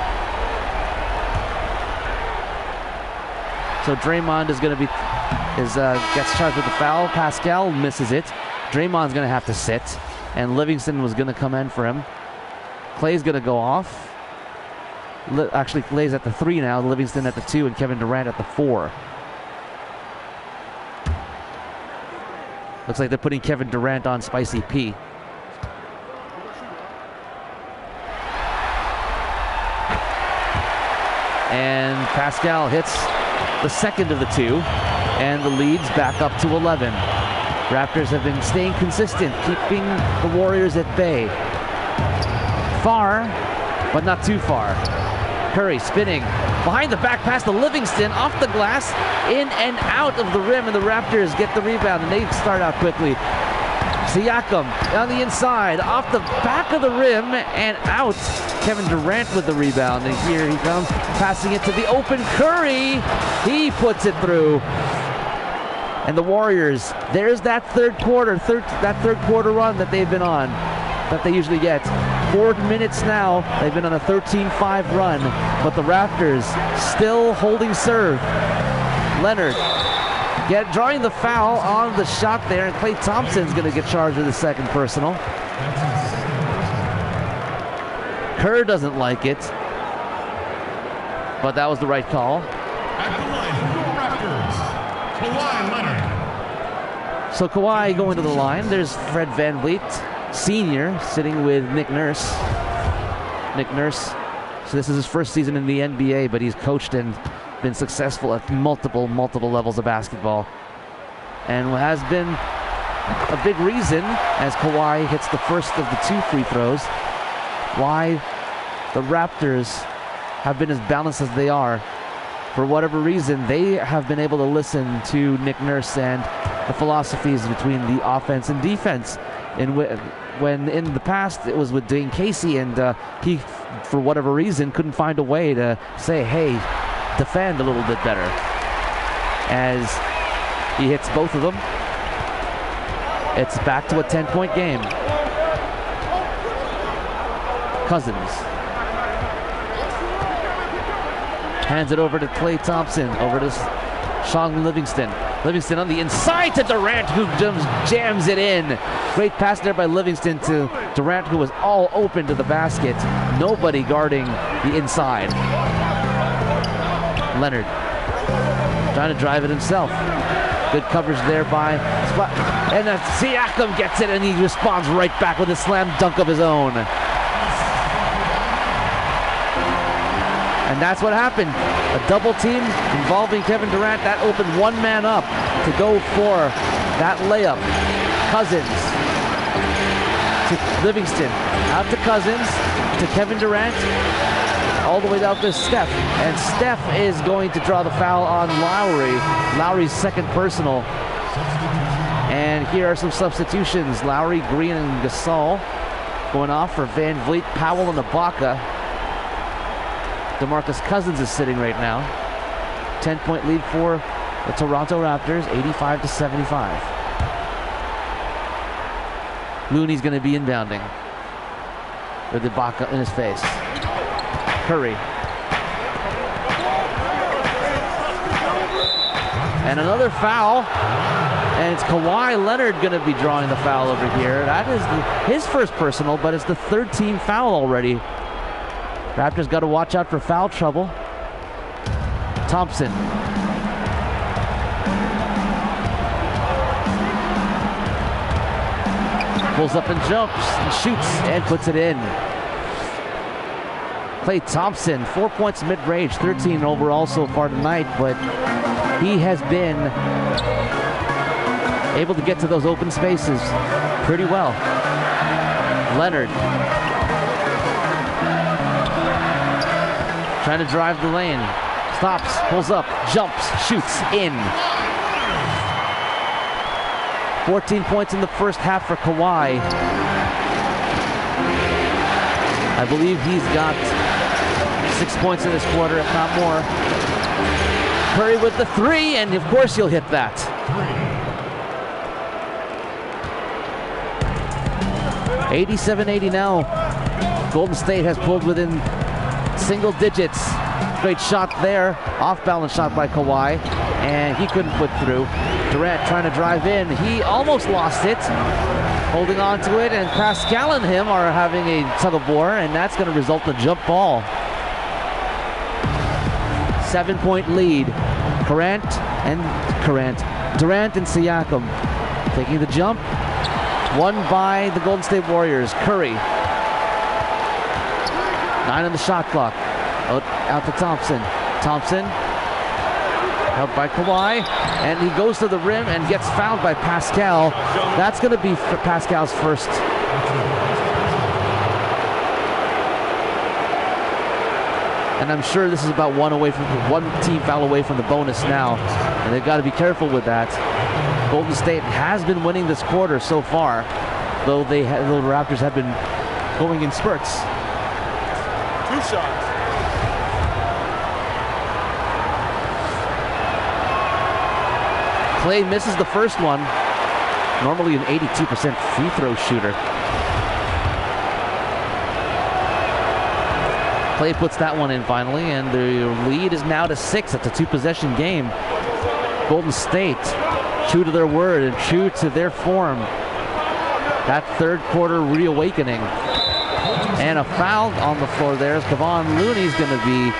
So Draymond is going to be gets charged with the foul. Pascal misses it. Draymond's going to have to sit, and Livingston was going to come in for him. Clay's going to go off. Actually, Clay's at the 3 now. Livingston at the 2, and Kevin Durant at the 4. Looks like they're putting Kevin Durant on Spicy P. And Pascal hits the second of the 2, and the lead's back up to 11. Raptors have been staying consistent, keeping the Warriors at bay. Far, but not too far. Curry spinning behind the back pass to Livingston, off the glass, in and out of the rim, and the Raptors get the rebound, and they start out quickly. Siakam on the inside, off the back of the rim and out. Kevin Durant with the rebound, and here he comes, passing it to the open Curry. He puts it through. And the Warriors, there's that third quarter run that they've been on, that they usually get. 4 minutes now, they've been on a 13-5 run, but the Raptors still holding serve. Leonard drawing the foul on the shot there, and Klay Thompson's going to get charged with the second personal. Kerr doesn't like it, but that was the right call. At the line, your Raptors, Kawhi Leonard. So Kawhi going to the line. There's Fred VanVleet, Sr., sitting with Nick Nurse. Nick Nurse, so this is his first season in the NBA, but he's coached and been successful at multiple levels of basketball, and has been a big reason, as Kawhi hits the first of the 2 free throws, why the Raptors have been as balanced as they are. For whatever reason, they have been able to listen to Nick Nurse and the philosophies between the offense and defense. When in the past it was with Dwayne Casey, and he, for whatever reason, couldn't find a way to say, hey, defend a little bit better. As he hits both of them, it's back to a 10-point game. Cousins hands it over to Klay Thompson, over to Sean Livingston. Livingston on the inside to Durant, who jams it in. Great pass there by Livingston to Durant, who was all open to the basket. Nobody guarding the inside. Leonard trying to drive it himself. Good coverage there by Spot. And Siakam gets it, and he responds right back with a slam dunk of his own. And that's what happened. A double team involving Kevin Durant. That opened one man up to go for that layup. Cousins to Livingston. Out to Cousins, to Kevin Durant. All the way down to Steph. And Steph is going to draw the foul on Lowry. Lowry's second personal. And here are some substitutions. Lowry, Green, and Gasol going off for VanVleet, Powell, and Ibaka. DeMarcus Cousins is sitting right now. 10-point lead for the Toronto Raptors, 85-75. Looney's going to be inbounding with Ibaka in his face. Curry. And another foul. And it's Kawhi Leonard going to be drawing the foul over here. That is his first personal, but it's the third team foul already. Raptors got to watch out for foul trouble. Thompson. Pulls up and jumps and shoots and puts it in. Klay Thompson, 4 points mid-range, 13 overall so far tonight, but he has been able to get to those open spaces pretty well. Leonard Trying to drive the lane. Stops, pulls up, jumps, shoots, in. 14 points in the first half for Kawhi. I believe he's got 6 points in this quarter, if not more. Curry with the three, and of course he'll hit that. 87-80 now. Golden State has pulled within single digits. Great shot there. Off-balance shot by Kawhi, and he couldn't put through. Durant trying to drive in. He almost lost it. Holding on to it, and Pascal and him are having a tug-of-war, and that's going to result in a jump ball. 7-point lead. Durant and Siakam taking the jump. Won by the Golden State Warriors. Curry. 9 on the shot clock. Out to Thompson. Thompson held by Kawhi, and he goes to the rim and gets fouled by Pascal. That's going to be Pascal's first. And I'm sure this is about one team foul away from the bonus now, and they've got to be careful with that. Golden State has been winning this quarter so far, though the Raptors have been going in spurts. 2 shots. Clay misses the first one. Normally an 82% free throw shooter. Clay puts that one in finally, and the lead is now to 6. It's a 2-possession game. Golden State, true to their word and true to their form. That third quarter reawakening. And a foul on the floor there as Kevon Looney's going to be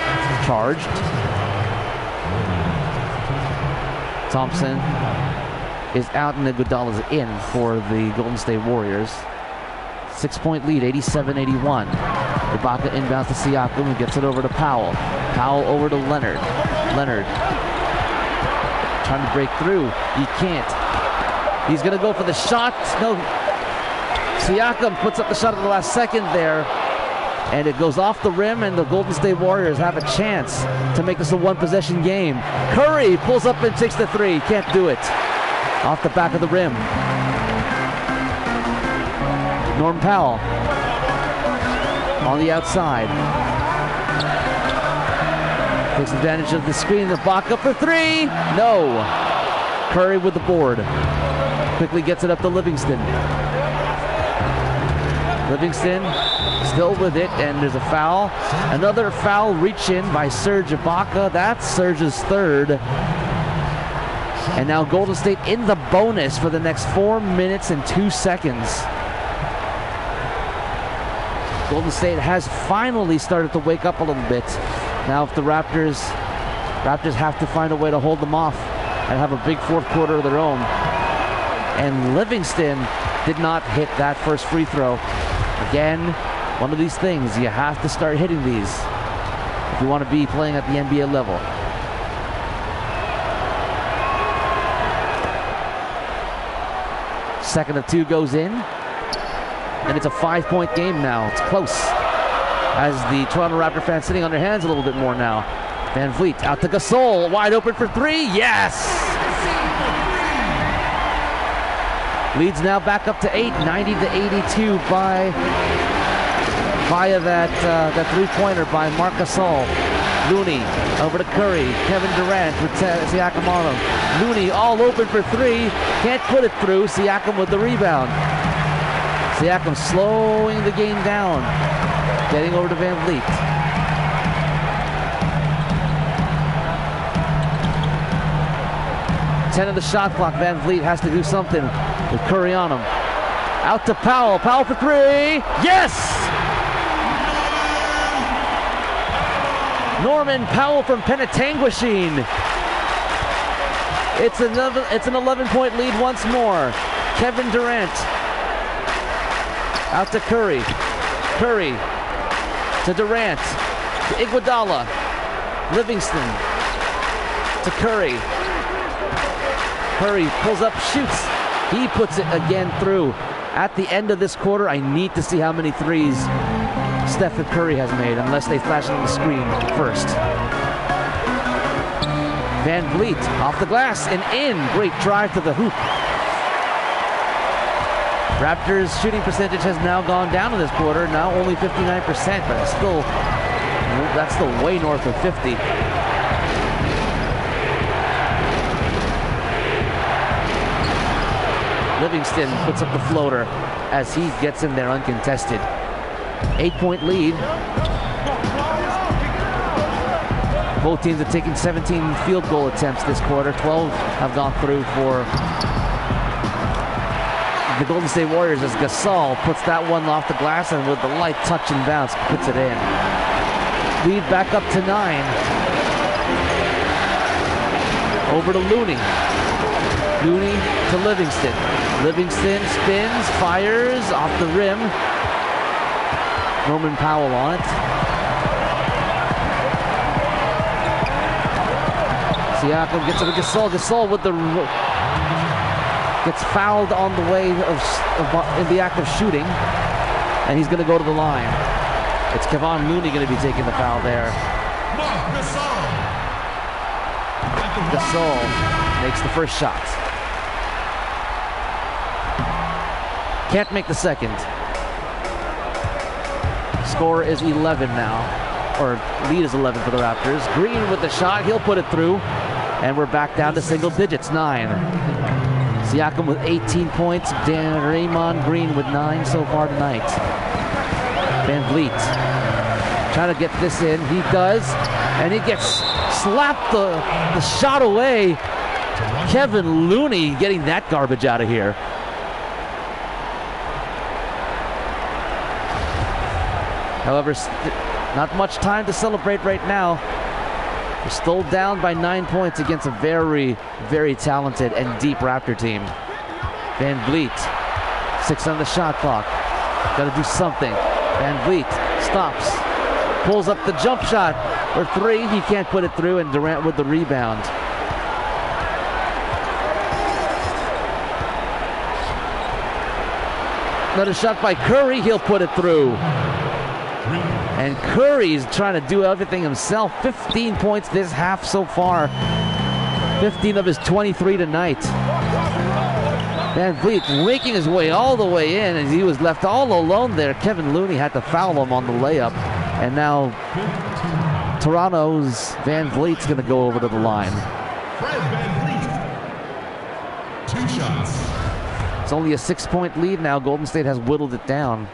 charged. Thompson is out and Iguodala's in for the Golden State Warriors. 6-point lead, 87-81. Ibaka inbounds to Siakam, who gets it over to Powell. Powell over to Leonard. Leonard trying to break through. He can't. He's going to go for the shot. No. Siakam puts up the shot at the last second there, and it goes off the rim, and the Golden State Warriors have a chance to make this a 1-possession game. Curry pulls up and takes the three. Can't do it. Off the back of the rim. Norm Powell on the outside. Takes advantage of the screen. Ibaka for three. No. Curry with the board. Quickly gets it up to Livingston. Livingston still with it, and there's a foul. Another foul reach in by Serge Ibaka. That's Serge's third. And now Golden State in the bonus for the next 4 minutes and 2 seconds. Golden State has finally started to wake up a little bit. Now if the Raptors have to find a way to hold them off and have a big fourth quarter of their own. And Livingston did not hit that first free throw. Again, one of these things, you have to start hitting these if you want to be playing at the NBA level. Second of 2 goes in, and it's a 5-point game now. It's close, as the Toronto Raptor fans sitting on their hands a little bit more now. Van Vliet out to Gasol, wide open for three. Yes! Leads now back up to 8, 90-82 via that three-pointer by Marc Gasol. Looney over to Curry. Kevin Durant with Siakam on him. Looney all open for three. Can't put it through. Siakam with the rebound. Siakam slowing the game down. Getting over to Van Vliet. Ten of the shot clock. Van Vliet has to do something with Curry on him. Out to Powell. Powell for three. Yes! Norman Powell from Penetanguishene. It's an 11-point lead once more. Kevin Durant out to Curry. Curry to Durant to Iguodala. Livingston to Curry. Curry pulls up, shoots. He puts it again through. At the end of this quarter, I need to see how many threes Steph Curry has made, unless they flash it on the screen first. Van Vliet off the glass and in. Great drive to the hoop. Raptors' shooting percentage has now gone down in this quarter, now only 59%, but it's still, that's still way north of 50. Livingston puts up the floater as he gets in there uncontested. 8-point lead. Both teams have taken 17 field goal attempts this quarter. 12 have gone through for the Golden State Warriors as Gasol puts that one off the glass and with the light touch and bounce puts it in. Lead back up to 9. Over to Looney. Looney to Livingston. Livingston spins, fires off the rim. Norman Powell on it. Siakam gets it to Gasol. Gasol with the gets fouled on the way of in the act of shooting, and he's going to go to the line. It's Kevon Looney going to be taking the foul there. Gasol makes the first shot. Can't make the second. Score is 11 now, or lead is 11 for the Raptors. Green with the shot, he'll put it through, and we're back down to single digits, 9. Siakam with 18 points, Draymond Green with 9 so far tonight. Van Vliet trying to get this in, he does, and he gets slapped the shot away. Kevin Looney getting that garbage out of here. However, not much time to celebrate right now. We're still down by 9 points against a very, very talented and deep Raptor team. Van Vliet, 6 on the shot clock. Got to do something. Van Vliet stops, pulls up the jump shot for 3. He can't put it through, and Durant with the rebound. Another shot by Curry. He'll put it through. And Curry's trying to do everything himself. 15 points this half so far. 15 of his 23 tonight. Van Vliet making his way all the way in, and he was left all alone there. Kevin Looney had to foul him on the layup. And now Toronto's Van Vliet's going to go over to the line. Fred Van Vliet. 2 shots. It's only a 6-point lead now. Golden State has whittled it down.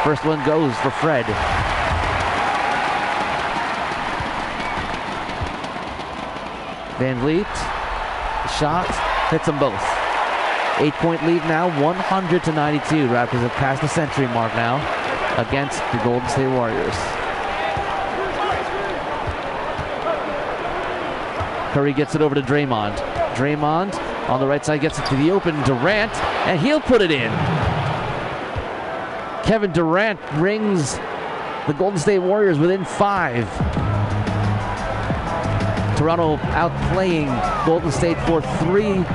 First one goes for Fred. Van Vliet, the shot, hits them both. 8-point lead now, 100 to 92. Raptors have passed the century mark now against the Golden State Warriors. Curry gets it over to Draymond. Draymond on the right side gets it to the open Durant, and he'll put it in. Kevin Durant brings the Golden State Warriors within 5. Toronto outplaying Golden State for 2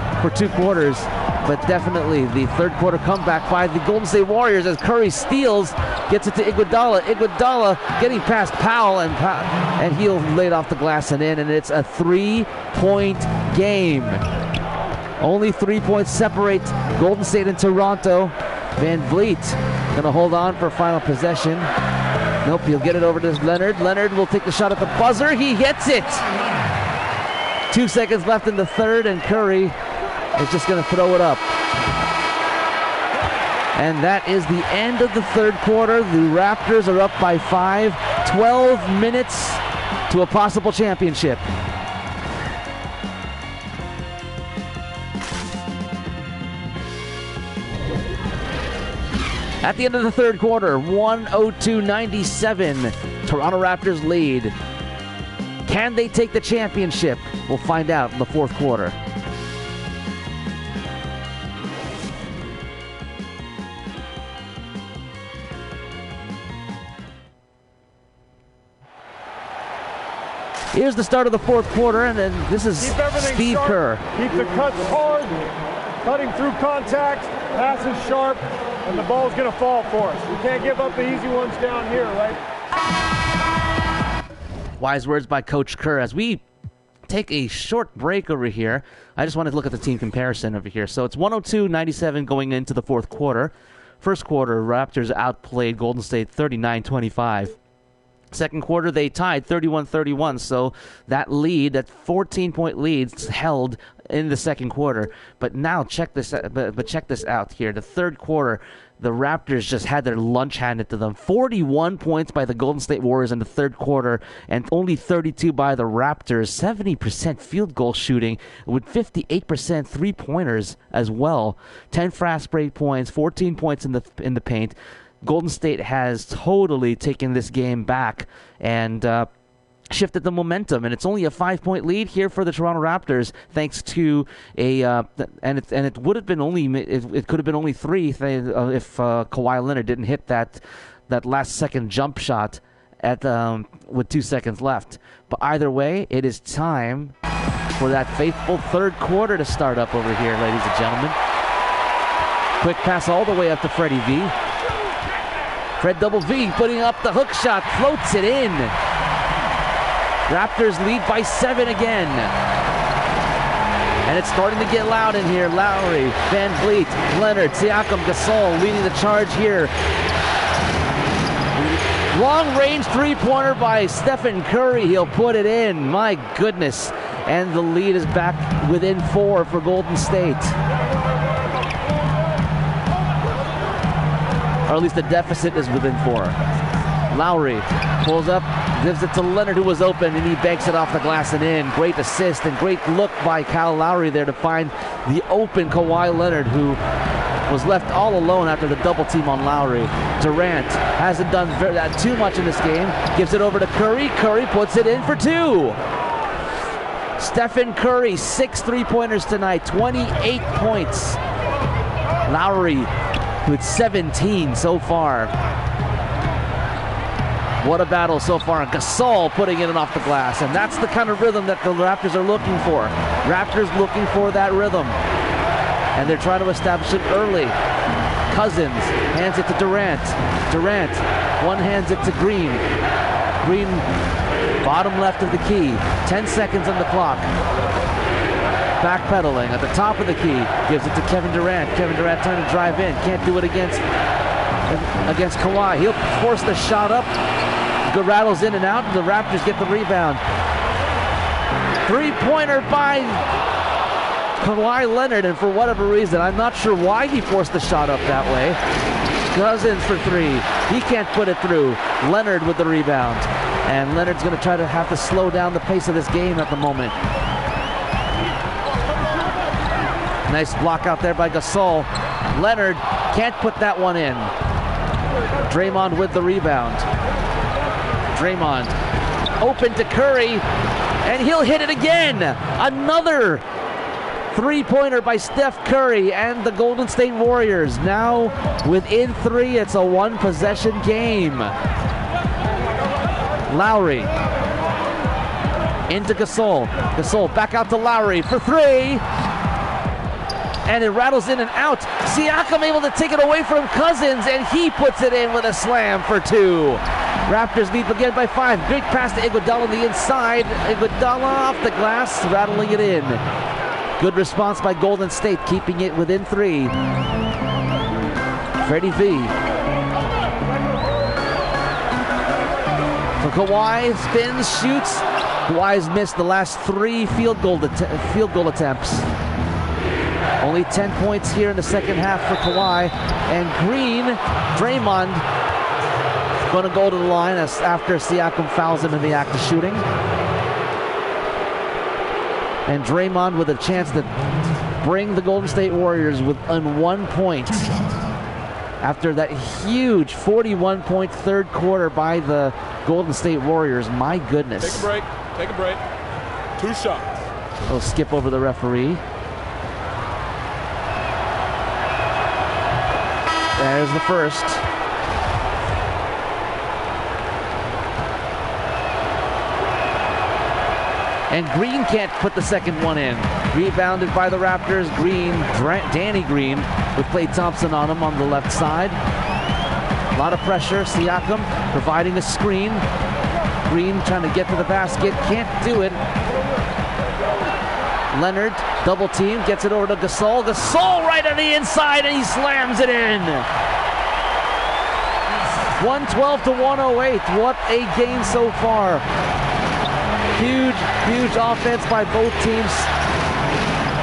quarters, but definitely the third quarter comeback by the Golden State Warriors as Curry steals, gets it to Iguodala. Iguodala getting past Powell, and he'll lay it off the glass and in, and it's a 3-point game. Only 3 points separate Golden State and Toronto. Van Vliet gonna hold on for final possession. Nope, he'll get it over to Leonard. Leonard will take the shot at the buzzer. He hits it. 2 seconds left in the third, and Curry is just gonna throw it up. And that is the end of the third quarter. The Raptors are up by 5. 12 minutes to a possible championship. At the end of the third quarter, 102-97, Toronto Raptors lead. Can they take the championship? We'll find out in the fourth quarter. Here's the start of the fourth quarter, and then this is Steve Kerr. Keep the cuts hard, cutting through contact, Pass is sharp, and the ball's going to fall for us. We can't give up the easy ones down here, right? Wise words by Coach Kerr. As we take a short break over here, I just wanted to look at the team comparison over here. So it's 102-97 going into the fourth quarter. First quarter, Raptors outplayed Golden State 39-25. Second quarter, they tied 31-31, so that lead, that 14-point lead, held in the second quarter. But now check this out here. The third quarter, the Raptors just had their lunch handed to them. 41 points by the Golden State Warriors in the third quarter, and only 32 by the Raptors. 70% field goal shooting with 58% three-pointers as well. 10 fast break points, 14 points in the paint. Golden State has totally taken this game back and shifted the momentum, and it's only a 5-point lead here for the Toronto Raptors, thanks to it would have been it could have been only 3 if Kawhi Leonard didn't hit that last second jump shot with 2 seconds left. But either way, it is time for that faithful third quarter to start up over here, ladies and gentlemen. Quick pass all the way up to Freddie V. Fred Double V putting up the hook shot, floats it in. Raptors lead by 7 again. And it's starting to get loud in here. Lowry, Van Vliet, Leonard, Siakam, Gasol leading the charge here. Long-range three-pointer by Stephen Curry. He'll put it in. My goodness. And the lead is back within 4 for Golden State. Or at least the deficit is within 4. Lowry pulls up, gives it to Leonard, who was open, and he banks it off the glass and in. Great assist and great look by Kyle Lowry there to find the open Kawhi Leonard, who was left all alone after the double team on Lowry. Durant hasn't done too much in this game. Gives it over to Curry. Curry puts it in for 2. Stephen Curry, 6 3-pointers tonight, 28 points. Lowry with 17 so far. What a battle so far. Gasol putting it in off the glass, and that's the kind of rhythm that the Raptors are looking for. Raptors looking for that rhythm, and they're trying to establish it early. Cousins hands it to Durant. Durant one hands it to Green. Green, bottom left of the key. 10 seconds on the clock. Backpedaling at the top of the key. Gives it to Kevin Durant. Kevin Durant trying to drive in. Can't do it against Kawhi. He'll force the shot up. Good rattles in and out. And the Raptors get the rebound. 3-pointer by Kawhi Leonard, and for whatever reason, I'm not sure why he forced the shot up that way. Cousins for 3. He can't put it through. Leonard with the rebound. And Leonard's going to have to slow down the pace of this game at the moment. Nice block out there by Gasol. Leonard can't put that one in. Draymond with the rebound. Draymond open to Curry, and he'll hit it again. Another 3-pointer by Steph Curry, and the Golden State Warriors now within 3. It's a 1-possession game. Lowry into Gasol. Gasol back out to Lowry for 3. And it rattles in and out. Siakam able to take it away from Cousins, and he puts it in with a slam for 2. Raptors lead again by 5. Great pass to Iguodala on the inside. Iguodala off the glass, rattling it in. Good response by Golden State, keeping it within 3. Freddie V. So Kawhi spins, shoots. Kawhi's missed the last 3 field goal attempts. Only 10 points here in the second half for Kawhi. And Draymond, going to go to the line after Siakam fouls him in the act of shooting. And Draymond with a chance to bring the Golden State Warriors within 1 point after that huge 41-point third quarter by the Golden State Warriors. My goodness. Take a break. 2 shots. We'll skip over the referee. There's the first. And Green can't put the second one in. Rebounded by the Raptors. Danny Green with Klay Thompson on him on the left side. A lot of pressure. Siakam providing a screen. Green trying to get to the basket. Can't do it. Leonard, double team, gets it over to Gasol. Gasol right on the inside, and he slams it in. 112 to 108. What a game so far. Huge, huge offense by both teams.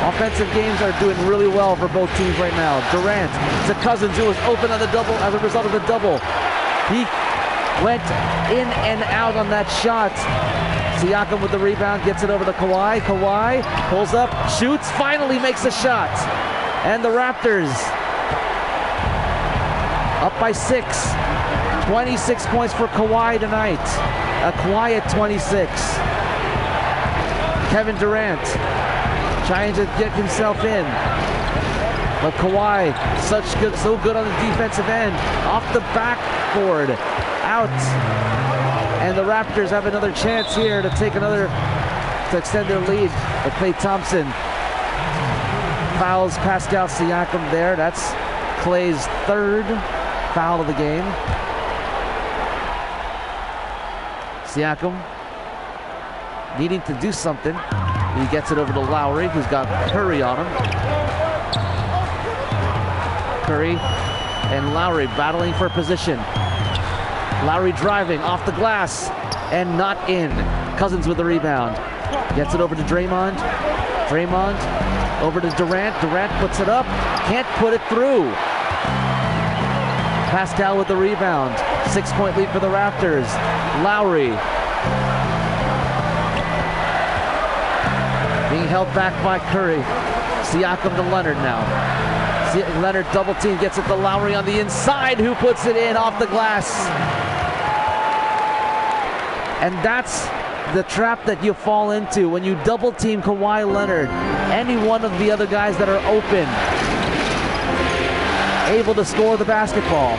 Offensive games are doing really well for both teams right now. Durant to Cousins, who was open on the double as a result of the double. He went in and out on that shot. Siakam with the rebound, gets it over to Kawhi. Kawhi pulls up, shoots, finally makes a shot. And the Raptors up by 6. 26 points for Kawhi tonight. A quiet 26. Kevin Durant trying to get himself in. But Kawhi, so good on the defensive end. Off the backboard, out. And the Raptors have another chance here to extend their lead. But Klay Thompson fouls Pascal Siakam there. That's Klay's 3rd foul of the game. Siakam needing to do something. He gets it over to Lowry, who's got Curry on him. Curry and Lowry battling for position. Lowry driving off the glass and not in. Cousins with the rebound. Gets it over to Draymond. Draymond over to Durant. Durant puts it up. Can't put it through. Pascal with the rebound. 6-point lead for the Raptors. Lowry being held back by Curry. Siakam to Leonard now. Leonard double team, gets it to Lowry on the inside, who puts it in off the glass. And that's the trap that you fall into when you double team Kawhi Leonard. Any one of the other guys that are open, able to score the basketball.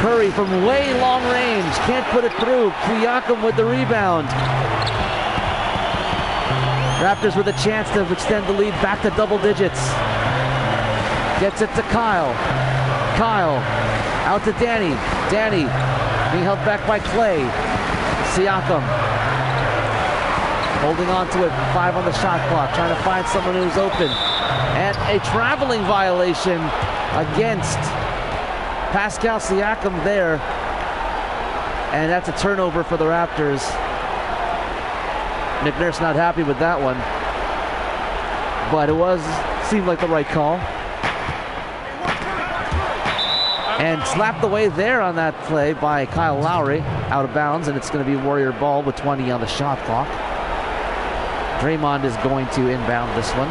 Curry from way long range, can't put it through. Siakam with the rebound. Raptors with a chance to extend the lead back to double digits. Gets it to Kyle. Kyle out to Danny. Danny being held back by Klay. Siakam holding on to it. 5 on the shot clock, trying to find someone who's open. And a traveling violation against Pascal Siakam there. And that's a turnover for the Raptors. Nick Nurse not happy with that one. But it seemed like the right call. And slapped away there on that play by Kyle Lowry, out of bounds, and it's going to be Warrior ball with 20 on the shot clock. Draymond is going to inbound this one.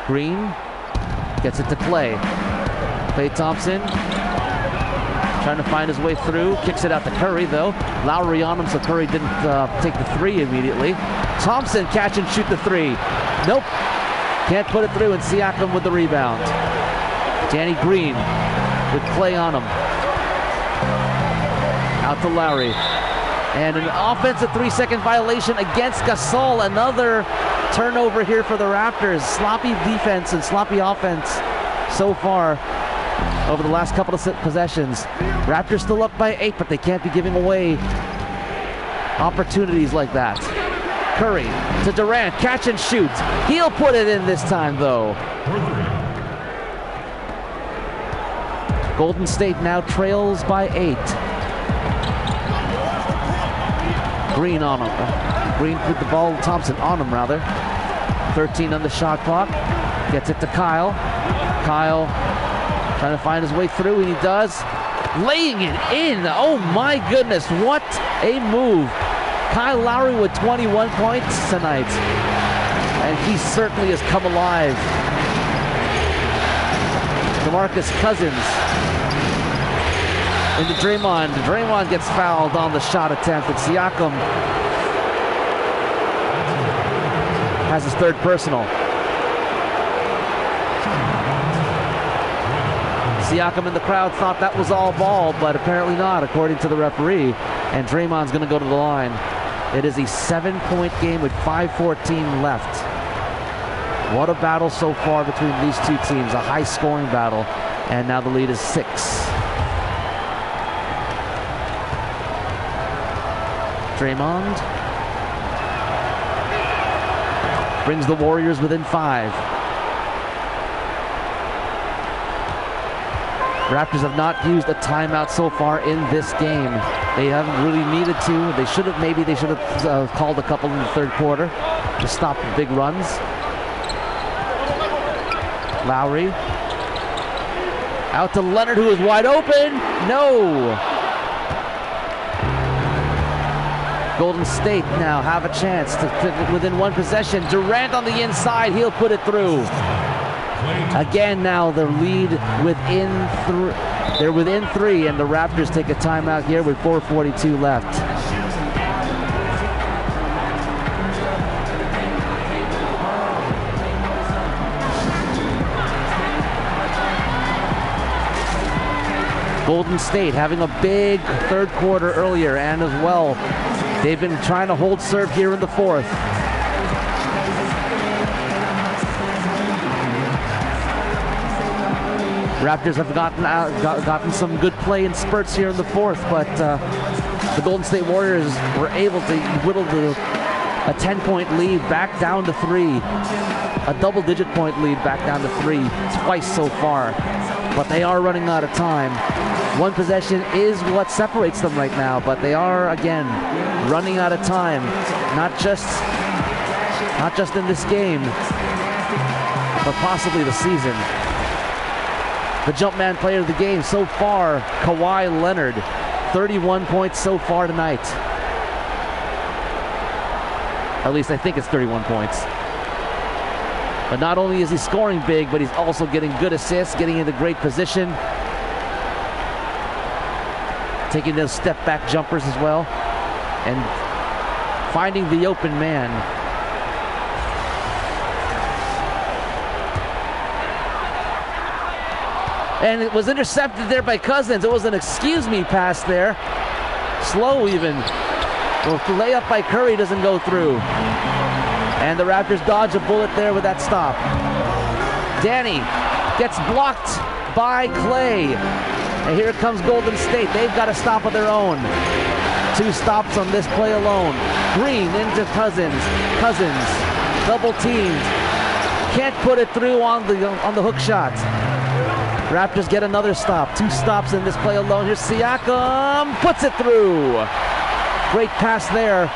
Green gets it to Klay. Klay Thompson trying to find his way through. Kicks it out to Curry, though. Lowry on him, so Curry didn't take the 3 immediately. Thompson catch and shoot the 3. Nope. Can't put it through, and Siakam with the rebound. Danny Green with Klay on him. Out to Lowry. And an offensive 3-second violation against Gasol. Another turnover here for the Raptors. Sloppy defense and sloppy offense so far over the last couple of possessions. Raptors still up by 8, but they can't be giving away opportunities like that. Curry to Durant, catch and shoot. He'll put it in this time, though. Golden State now trails by 8. Green on him. Green with the ball, Thompson on him, rather. 13 on the shot clock. Gets it to Kyle. Kyle trying to find his way through, and he does. Laying it in. Oh, my goodness. What a move. Kyle Lowry with 21 points tonight. And he certainly has come alive. DeMarcus Cousins into Draymond. Draymond gets fouled on the shot attempt, and Siakam has his 3rd personal. Siakam in the crowd thought that was all ball, but apparently not, according to the referee. And Draymond's going to go to the line. It is a 7-point game with 5:14 left. What a battle so far between these two teams. A high-scoring battle. And now the lead is 6. Draymond brings the Warriors within 5. Raptors have not used a timeout so far in this game. They haven't really needed to. They should have called a couple in the third quarter to stop the big runs. Lowry out to Leonard, who is wide open. No. Golden State now have a chance to within one possession. Durant on the inside, he'll put it through. Again, now the lead within 3. They're within 3, and the Raptors take a timeout here with 4:42 left. Golden State having a big third quarter earlier, and as well, they've been trying to hold serve here in the fourth. Raptors have gotten some good play in spurts here in the fourth, but the Golden State Warriors were able to whittle a 10-point lead back down to 3. A double-digit point lead back down to 3 twice so far, but they are running out of time. One possession is what separates them right now, but they are, again, running out of time. Not just in this game, but possibly the season. The jump man player of the game so far, Kawhi Leonard. 31 points so far tonight. Or at least I think it's 31 points. But not only is he scoring big, but he's also getting good assists, getting into great position. Taking those step-back jumpers as well. And finding the open man. And it was intercepted there by Cousins. It was an excuse me pass there. Slow even. Well, the layup by Curry doesn't go through. And the Raptors dodge a bullet there with that stop. Danny gets blocked by Clay. And here comes Golden State. They've got a stop of their own. 2 stops on this play alone. Green into Cousins. Cousins double teamed. Can't put it through on the hook shot. Raptors get another stop. 2 stops in this play alone. Here's Siakam. Puts it through. Great pass there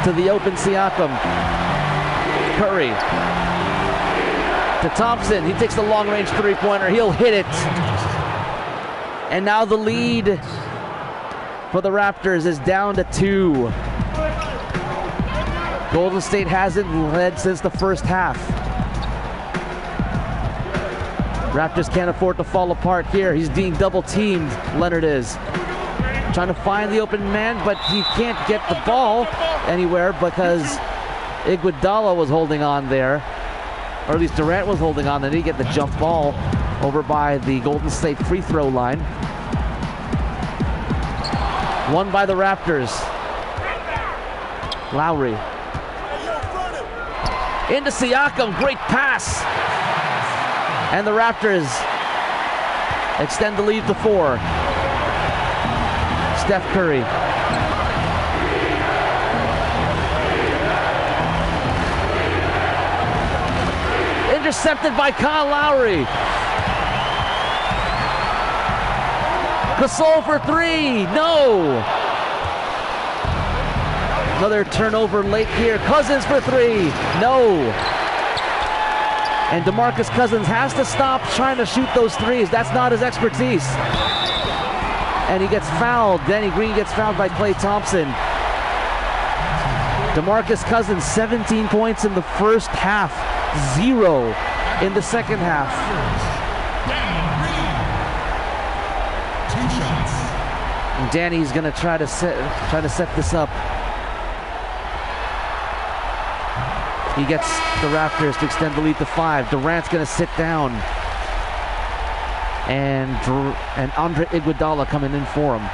to the open Siakam. Curry to Thompson. He takes the long-range three-pointer. He'll hit it. And now the lead for the Raptors is down to 2. Golden State hasn't led since the first half. Raptors can't afford to fall apart here. He's being double-teamed, Leonard is. Trying to find the open man, but he can't get the ball anywhere because Iguodala was holding on there. Or at least Durant was holding on. Then he get the jump ball over by the Golden State free throw line. Won by the Raptors. Lowry. Into Siakam. Great pass. And the Raptors extend the lead to 4. Steph Curry. Intercepted by Kyle Lowry. Gasol for 3. No. Another turnover late here. Cousins for 3. No. And DeMarcus Cousins has to stop trying to shoot those threes. That's not his expertise. And he gets fouled. Danny Green gets fouled by Klay Thompson. DeMarcus Cousins, 17 points in the first half. 0 in the second half. And Danny's going to try to set this up. He gets the Raptors to extend the lead to 5. Durant's going to sit down. And Andre Iguodala coming in for him.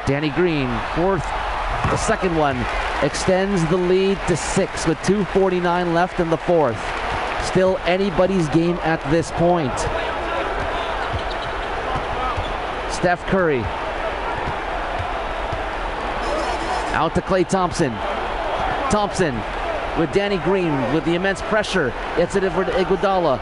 Danny Green, the second one, extends the lead to 6 with 2:49 left in the fourth. Still anybody's game at this point. Steph Curry. Out to Klay Thompson. Thompson with Danny Green with the immense pressure. Gets it over to Iguodala.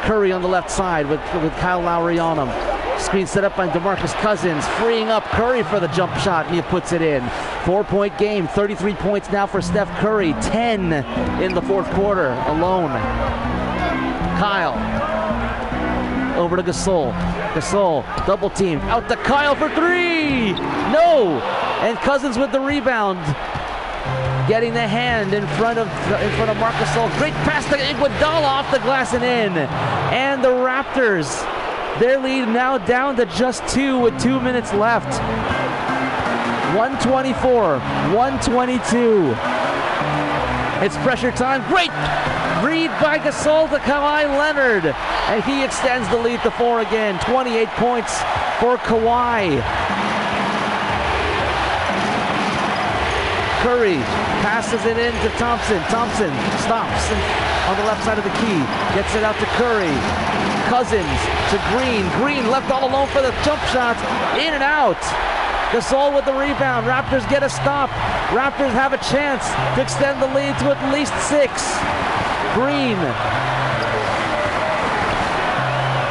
Curry on the left side with Kyle Lowry on him. Screen set up by DeMarcus Cousins, freeing up Curry for the jump shot, and he puts it in. 4-point game, 33 points now for Steph Curry, 10 in the fourth quarter alone. Kyle, over to Gasol. Gasol, double team, out to Kyle for 3! No! And Cousins with the rebound. Getting the hand in front of Marc Gasol. Great pass to Iguodala off the glass and in. And the Raptors, their lead now down to just 2 with 2 minutes left. 124, 122. It's pressure time. Great read by Gasol to Kawhi Leonard. And he extends the lead to 4 again. 28 points for Kawhi. Curry passes it in to Thompson. Thompson stops on the left side of the key. Gets it out to Curry. Cousins to Green. Green left all alone for the jump shot. In and out. Gasol with the rebound. Raptors get a stop. Raptors have a chance to extend the lead to at least 6. Green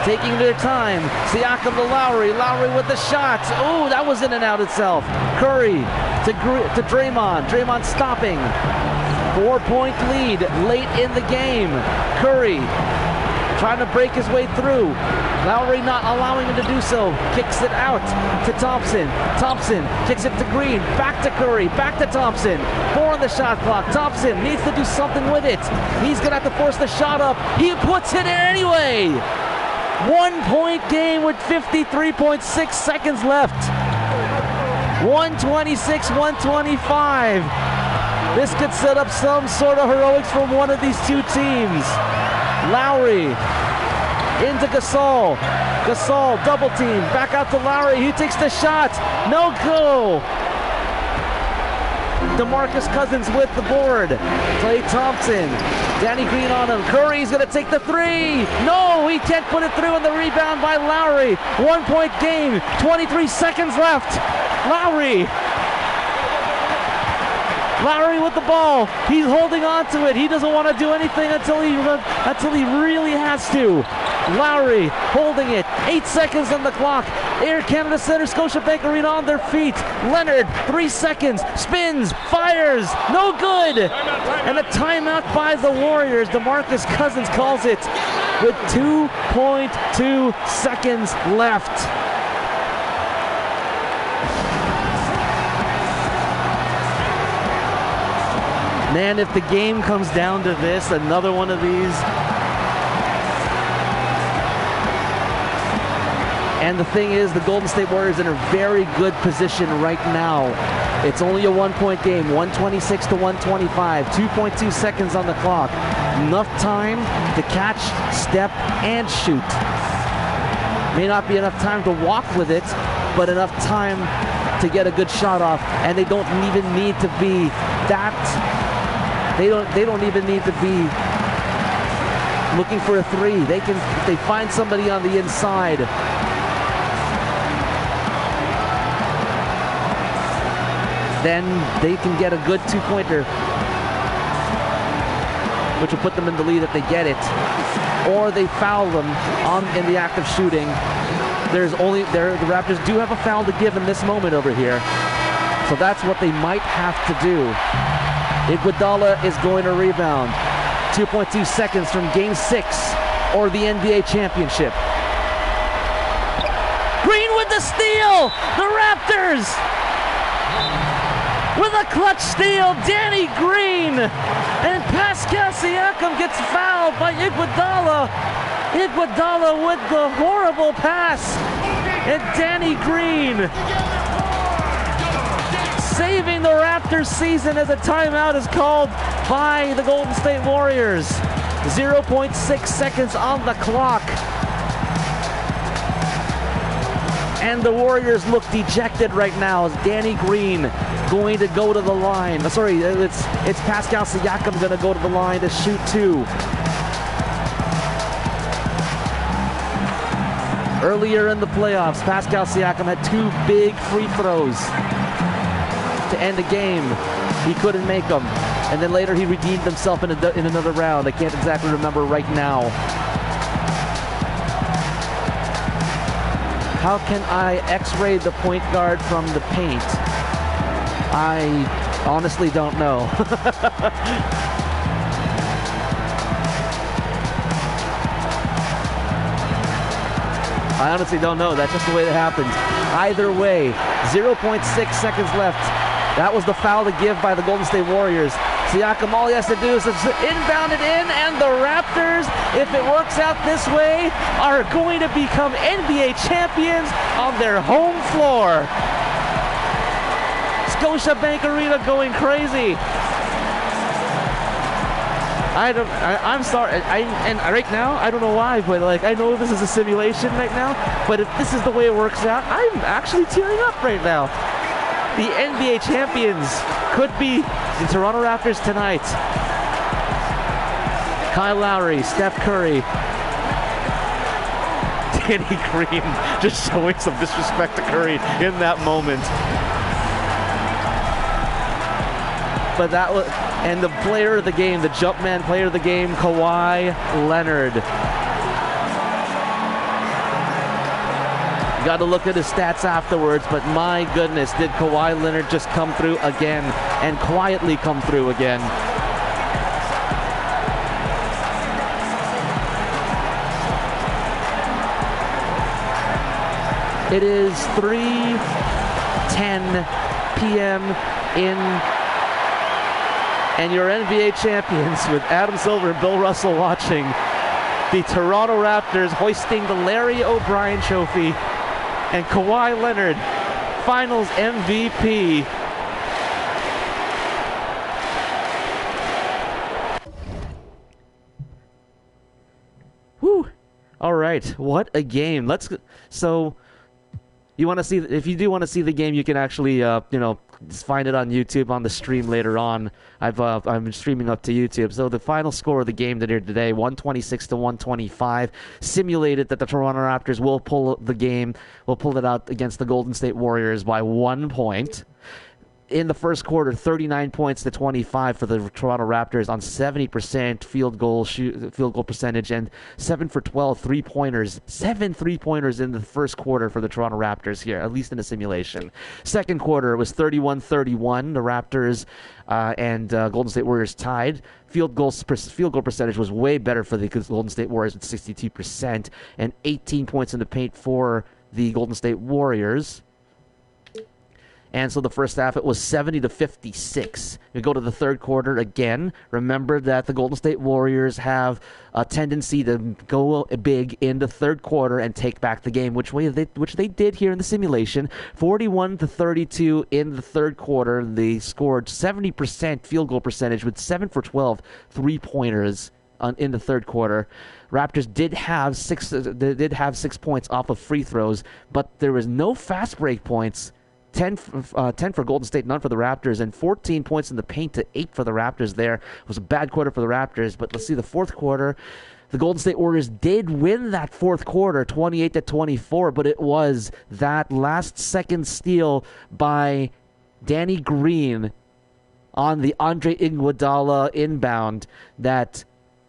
taking their time. Siakam to Lowry. Lowry with the shot. Oh, that was in and out itself. Curry to Draymond. Draymond stopping. 4-point lead late in the game. Curry trying to break his way through. Lowry not allowing him to do so. Kicks it out to Thompson. Thompson kicks it to Green. Back to Curry. Back to Thompson. 4 on the shot clock. Thompson needs to do something with it. He's going to have to force the shot up. He puts it in anyway. 1-point game with 53.6 seconds left. 126, 125. This could set up some sort of heroics from one of these two teams. Lowry into Gasol. Gasol double team. Back out to Lowry. He takes the shot. No go. DeMarcus Cousins with the board. Klay Thompson. Danny Green on him. Curry's going to take the 3. No, he can't put it through, and the rebound by Lowry. 1-point game. 23 seconds left. Lowry with the ball. He's holding on to it. He doesn't want to do anything until he really has to. Lowry holding it. 8 seconds on the clock. Air Canada Centre, Scotiabank Arena on their feet. Leonard, 3 seconds. Spins, fires. No good. And a timeout by the Warriors. DeMarcus Cousins calls it with 2.2 seconds left. Man, if the game comes down to this, another one of these. And the thing is, the Golden State Warriors are in a very good position right now. It's only a 1-point game, 126 to 125, 2.2 seconds on the clock. Enough time to catch, step, and shoot. May not be enough time to walk with it, but enough time to get a good shot off. And they don't even need to be that. They don't even need to be looking for a 3. If they find somebody on the inside, then they can get a good 2-pointer, which will put them in the lead if they get it. Or they foul them in the act of shooting. The Raptors do have a foul to give in this moment over here. So that's what they might have to do. Iguodala is going to rebound. 2.2 seconds from Game 6 or the NBA championship. Green with the steal! The Raptors with a clutch steal. Danny Green and Pascal Siakam gets fouled by Iguodala. Iguodala with the horrible pass. And Danny Green saving the Raptors season as a timeout is called by the Golden State Warriors. 0.6 seconds on the clock. And the Warriors look dejected right now as Danny Green going to go to the line. Sorry, it's Pascal Siakam going to go to the line to shoot 2. Earlier in the playoffs, Pascal Siakam had 2 big free throws to end the game. He couldn't make them. And then later he redeemed himself in another round. I can't exactly remember right now. How can I X-ray the point guard from the paint? I honestly don't know. I honestly don't know. That's just the way it happens. Either way, 0.6 seconds left. That was the foul to give by the Golden State Warriors. Siakam, all he has to do is inbound it in, and the Raptors, if it works out this way, are going to become NBA champions on their home floor. Scotiabank Arena going crazy. I'm sorry. And right now, I don't know why, but like I know this is a simulation right now. But if this is the way it works out, I'm actually tearing up right now. The NBA champions could be the Toronto Raptors tonight. Kyle Lowry, Steph Curry, Danny Green, just showing some disrespect to Curry in that moment. But that was, and the player of the game, the Jumpman player of the game, Kawhi Leonard. Got to look at his stats afterwards, but my goodness, did Kawhi Leonard just come through again and quietly come through again. It is 3:10 p.m. and your NBA champions with Adam Silver and Bill Russell watching. The Toronto Raptors hoisting the Larry O'Brien Trophy. And Kawhi Leonard, Finals MVP. Whew. All right, what a game. So you want to see, if you do want to see the game, you can actually, just find it on YouTube on the stream later on. I'm streaming up to YouTube. So the final score of the game today, 126-125, simulated that the Toronto Raptors will pull it out against the Golden State Warriors by 1 point. In the first quarter, 39 points to 25 for the Toronto Raptors on 70% field goal percentage and 7 for 12 three-pointers. 7 three-pointers in the first quarter for the Toronto Raptors here, at least in the simulation. Second quarter was 31-31. The Raptors and Golden State Warriors tied. Field goal percentage was way better for the Golden State Warriors with 62% and 18 points in the paint for the Golden State Warriors. And so the first half, it was 70-56. We go to the third quarter again. Remember that the Golden State Warriors have a tendency to go big in the third quarter and take back the game, which they did here in the simulation. 41-32 in the third quarter. They scored 70% field goal percentage with 7 for 12 three-pointers in the third quarter. Raptors did have 6 points off of free throws, but there was no fast break points. 10 for Golden State, none for the Raptors, and 14 points in the paint to 8 for the Raptors there. It was a bad quarter for the Raptors, but let's see the fourth quarter. The Golden State Warriors did win that fourth quarter, 28-24, but it was that last-second steal by Danny Green on the Andre Iguodala inbound that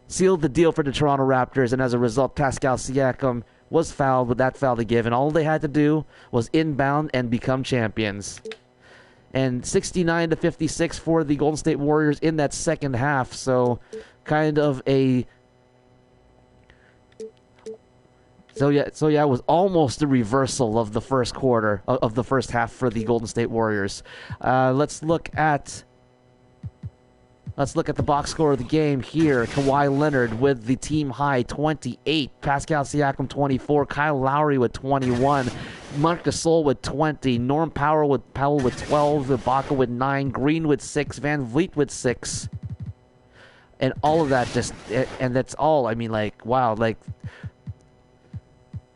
sealed the deal for the Toronto Raptors, and as a result, Pascal Siakam was fouled with that foul to give, and all they had to do was inbound and become champions. And 69-56 for the Golden State Warriors in that second half, so kind of a... So yeah, it was almost a reversal of the first quarter, of the first half for the Golden State Warriors. Let's look at the box score of the game here. Kawhi Leonard with the team high 28. Pascal Siakam 24. Kyle Lowry with 21. Marc Gasol with 20. Norm Powell with 12. Ibaka with 9. Green with 6. Van Vliet with 6. And all of that and that's all. I mean, like, wow, like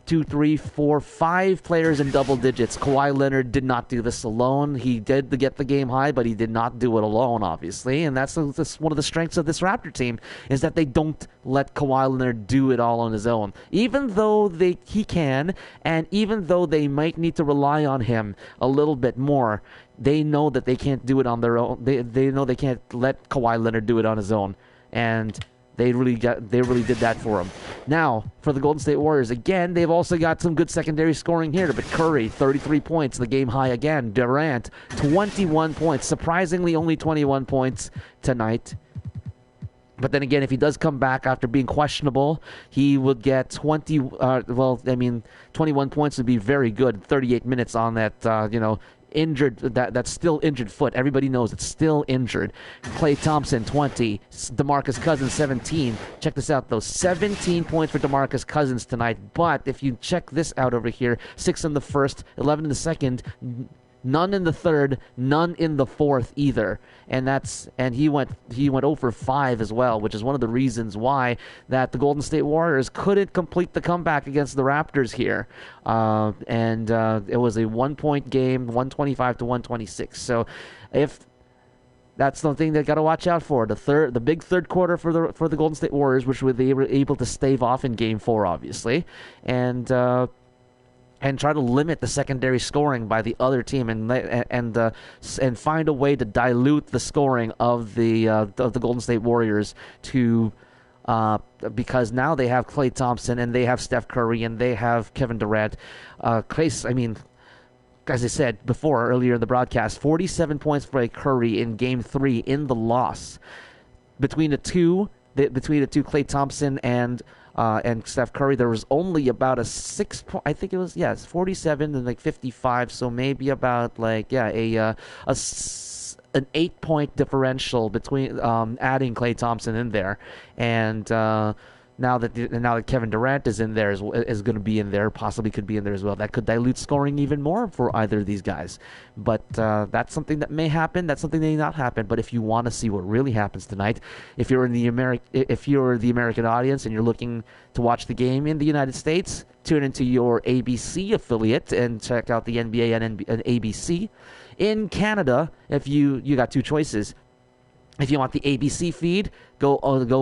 2, 3, 4, 5 players in double digits. Kawhi Leonard did not do this alone. He did get the game high, but he did not do it alone, obviously. And that's one of the strengths of this Raptor team, is that they don't let Kawhi Leonard do it all on his own. Even though he can, and even though they might need to rely on him a little bit more, they know that they can't do it on their own. They know they can't let Kawhi Leonard do it on his own. And they really did that for him. Now, for the Golden State Warriors, again, they've also got some good secondary scoring here. But Curry, 33 points, the game high again. Durant, 21 points. Surprisingly, only 21 points tonight. But then again, if he does come back after being questionable, he would get 21 points would be very good. 38 minutes on that, injured, that's still injured foot. Everybody knows it's still injured. Klay Thompson, 20. DeMarcus Cousins, 17. Check this out, though. 17 points for DeMarcus Cousins tonight. But if you check this out over here, 6 in the first, 11 in the second, none in the third, none in the fourth either. And he went 0 for 5 as well, which is one of the reasons why that the Golden State Warriors couldn't complete the comeback against the Raptors here. It was a 1-point game, 125-126. So if that's something they got to watch out for. The big third quarter for the Golden State Warriors, which they were able to stave off in Game 4, obviously, and try to limit the secondary scoring by the other team, and find a way to dilute the scoring of the Golden State Warriors because now they have Klay Thompson and they have Steph Curry and they have Kevin Durant. As I said before earlier in the broadcast, 47 points for Curry in Game 3 in the loss. Between the two, Klay Thompson and Steph Curry, there was only about a 47 and 55, so maybe about an 8-point differential between adding Klay Thompson in there, and now that Kevin Durant is in there, is going to be in there, possibly could be in there as well. That could dilute scoring even more for either of these guys. But that's something that may happen. That's something that may not happen. But if you want to see what really happens tonight, if you're the American audience and you're looking to watch the game in the United States, tune into your ABC affiliate and check out the NBA and ABC. In Canada, if you got two choices. If you want the ABC feed, go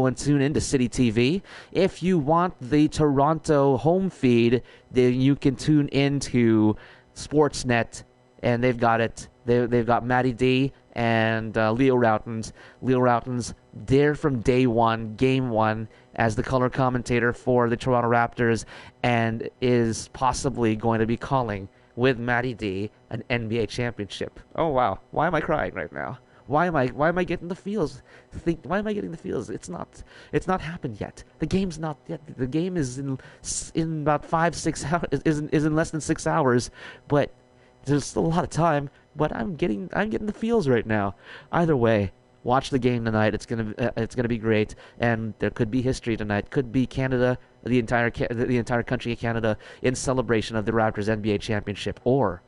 and tune into City TV. If you want the Toronto home feed, then you can tune into Sportsnet, and they've got it. They've got Matty D and Leo Routens. Leo Routens there from day one, game one, as the color commentator for the Toronto Raptors, and is possibly going to be calling with Matty D an NBA championship. Oh wow, why am I crying right now? Why am I getting the feels? Why am I getting the feels? It's not happened yet. The game's not yet. The game is in about 5-6 hours. Is in less than 6 hours, but there's still a lot of time. But I'm getting the feels right now. Either way, watch the game tonight. It's gonna be great, and there could be history tonight. Could be Canada, the entire country of Canada in celebration of the Raptors NBA championship, or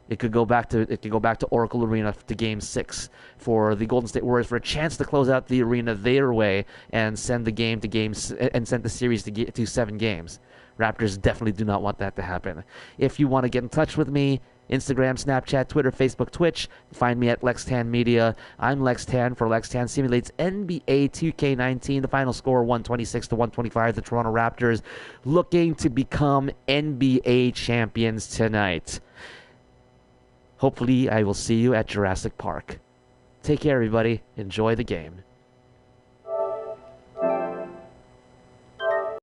It could go back to Oracle Arena to Game 6 for the Golden State Warriors for a chance to close out the arena their way and send the series to 7 games. Raptors definitely do not want that to happen. If you want to get in touch with me, Instagram, Snapchat, Twitter, Facebook, Twitch, find me at LexTan Media. I'm LexTan for LexTan Simulates NBA 2K19. The final score 126-125. The Toronto Raptors looking to become NBA champions tonight. Hopefully, I will see you at Jurassic Park. Take care, everybody. Enjoy the game.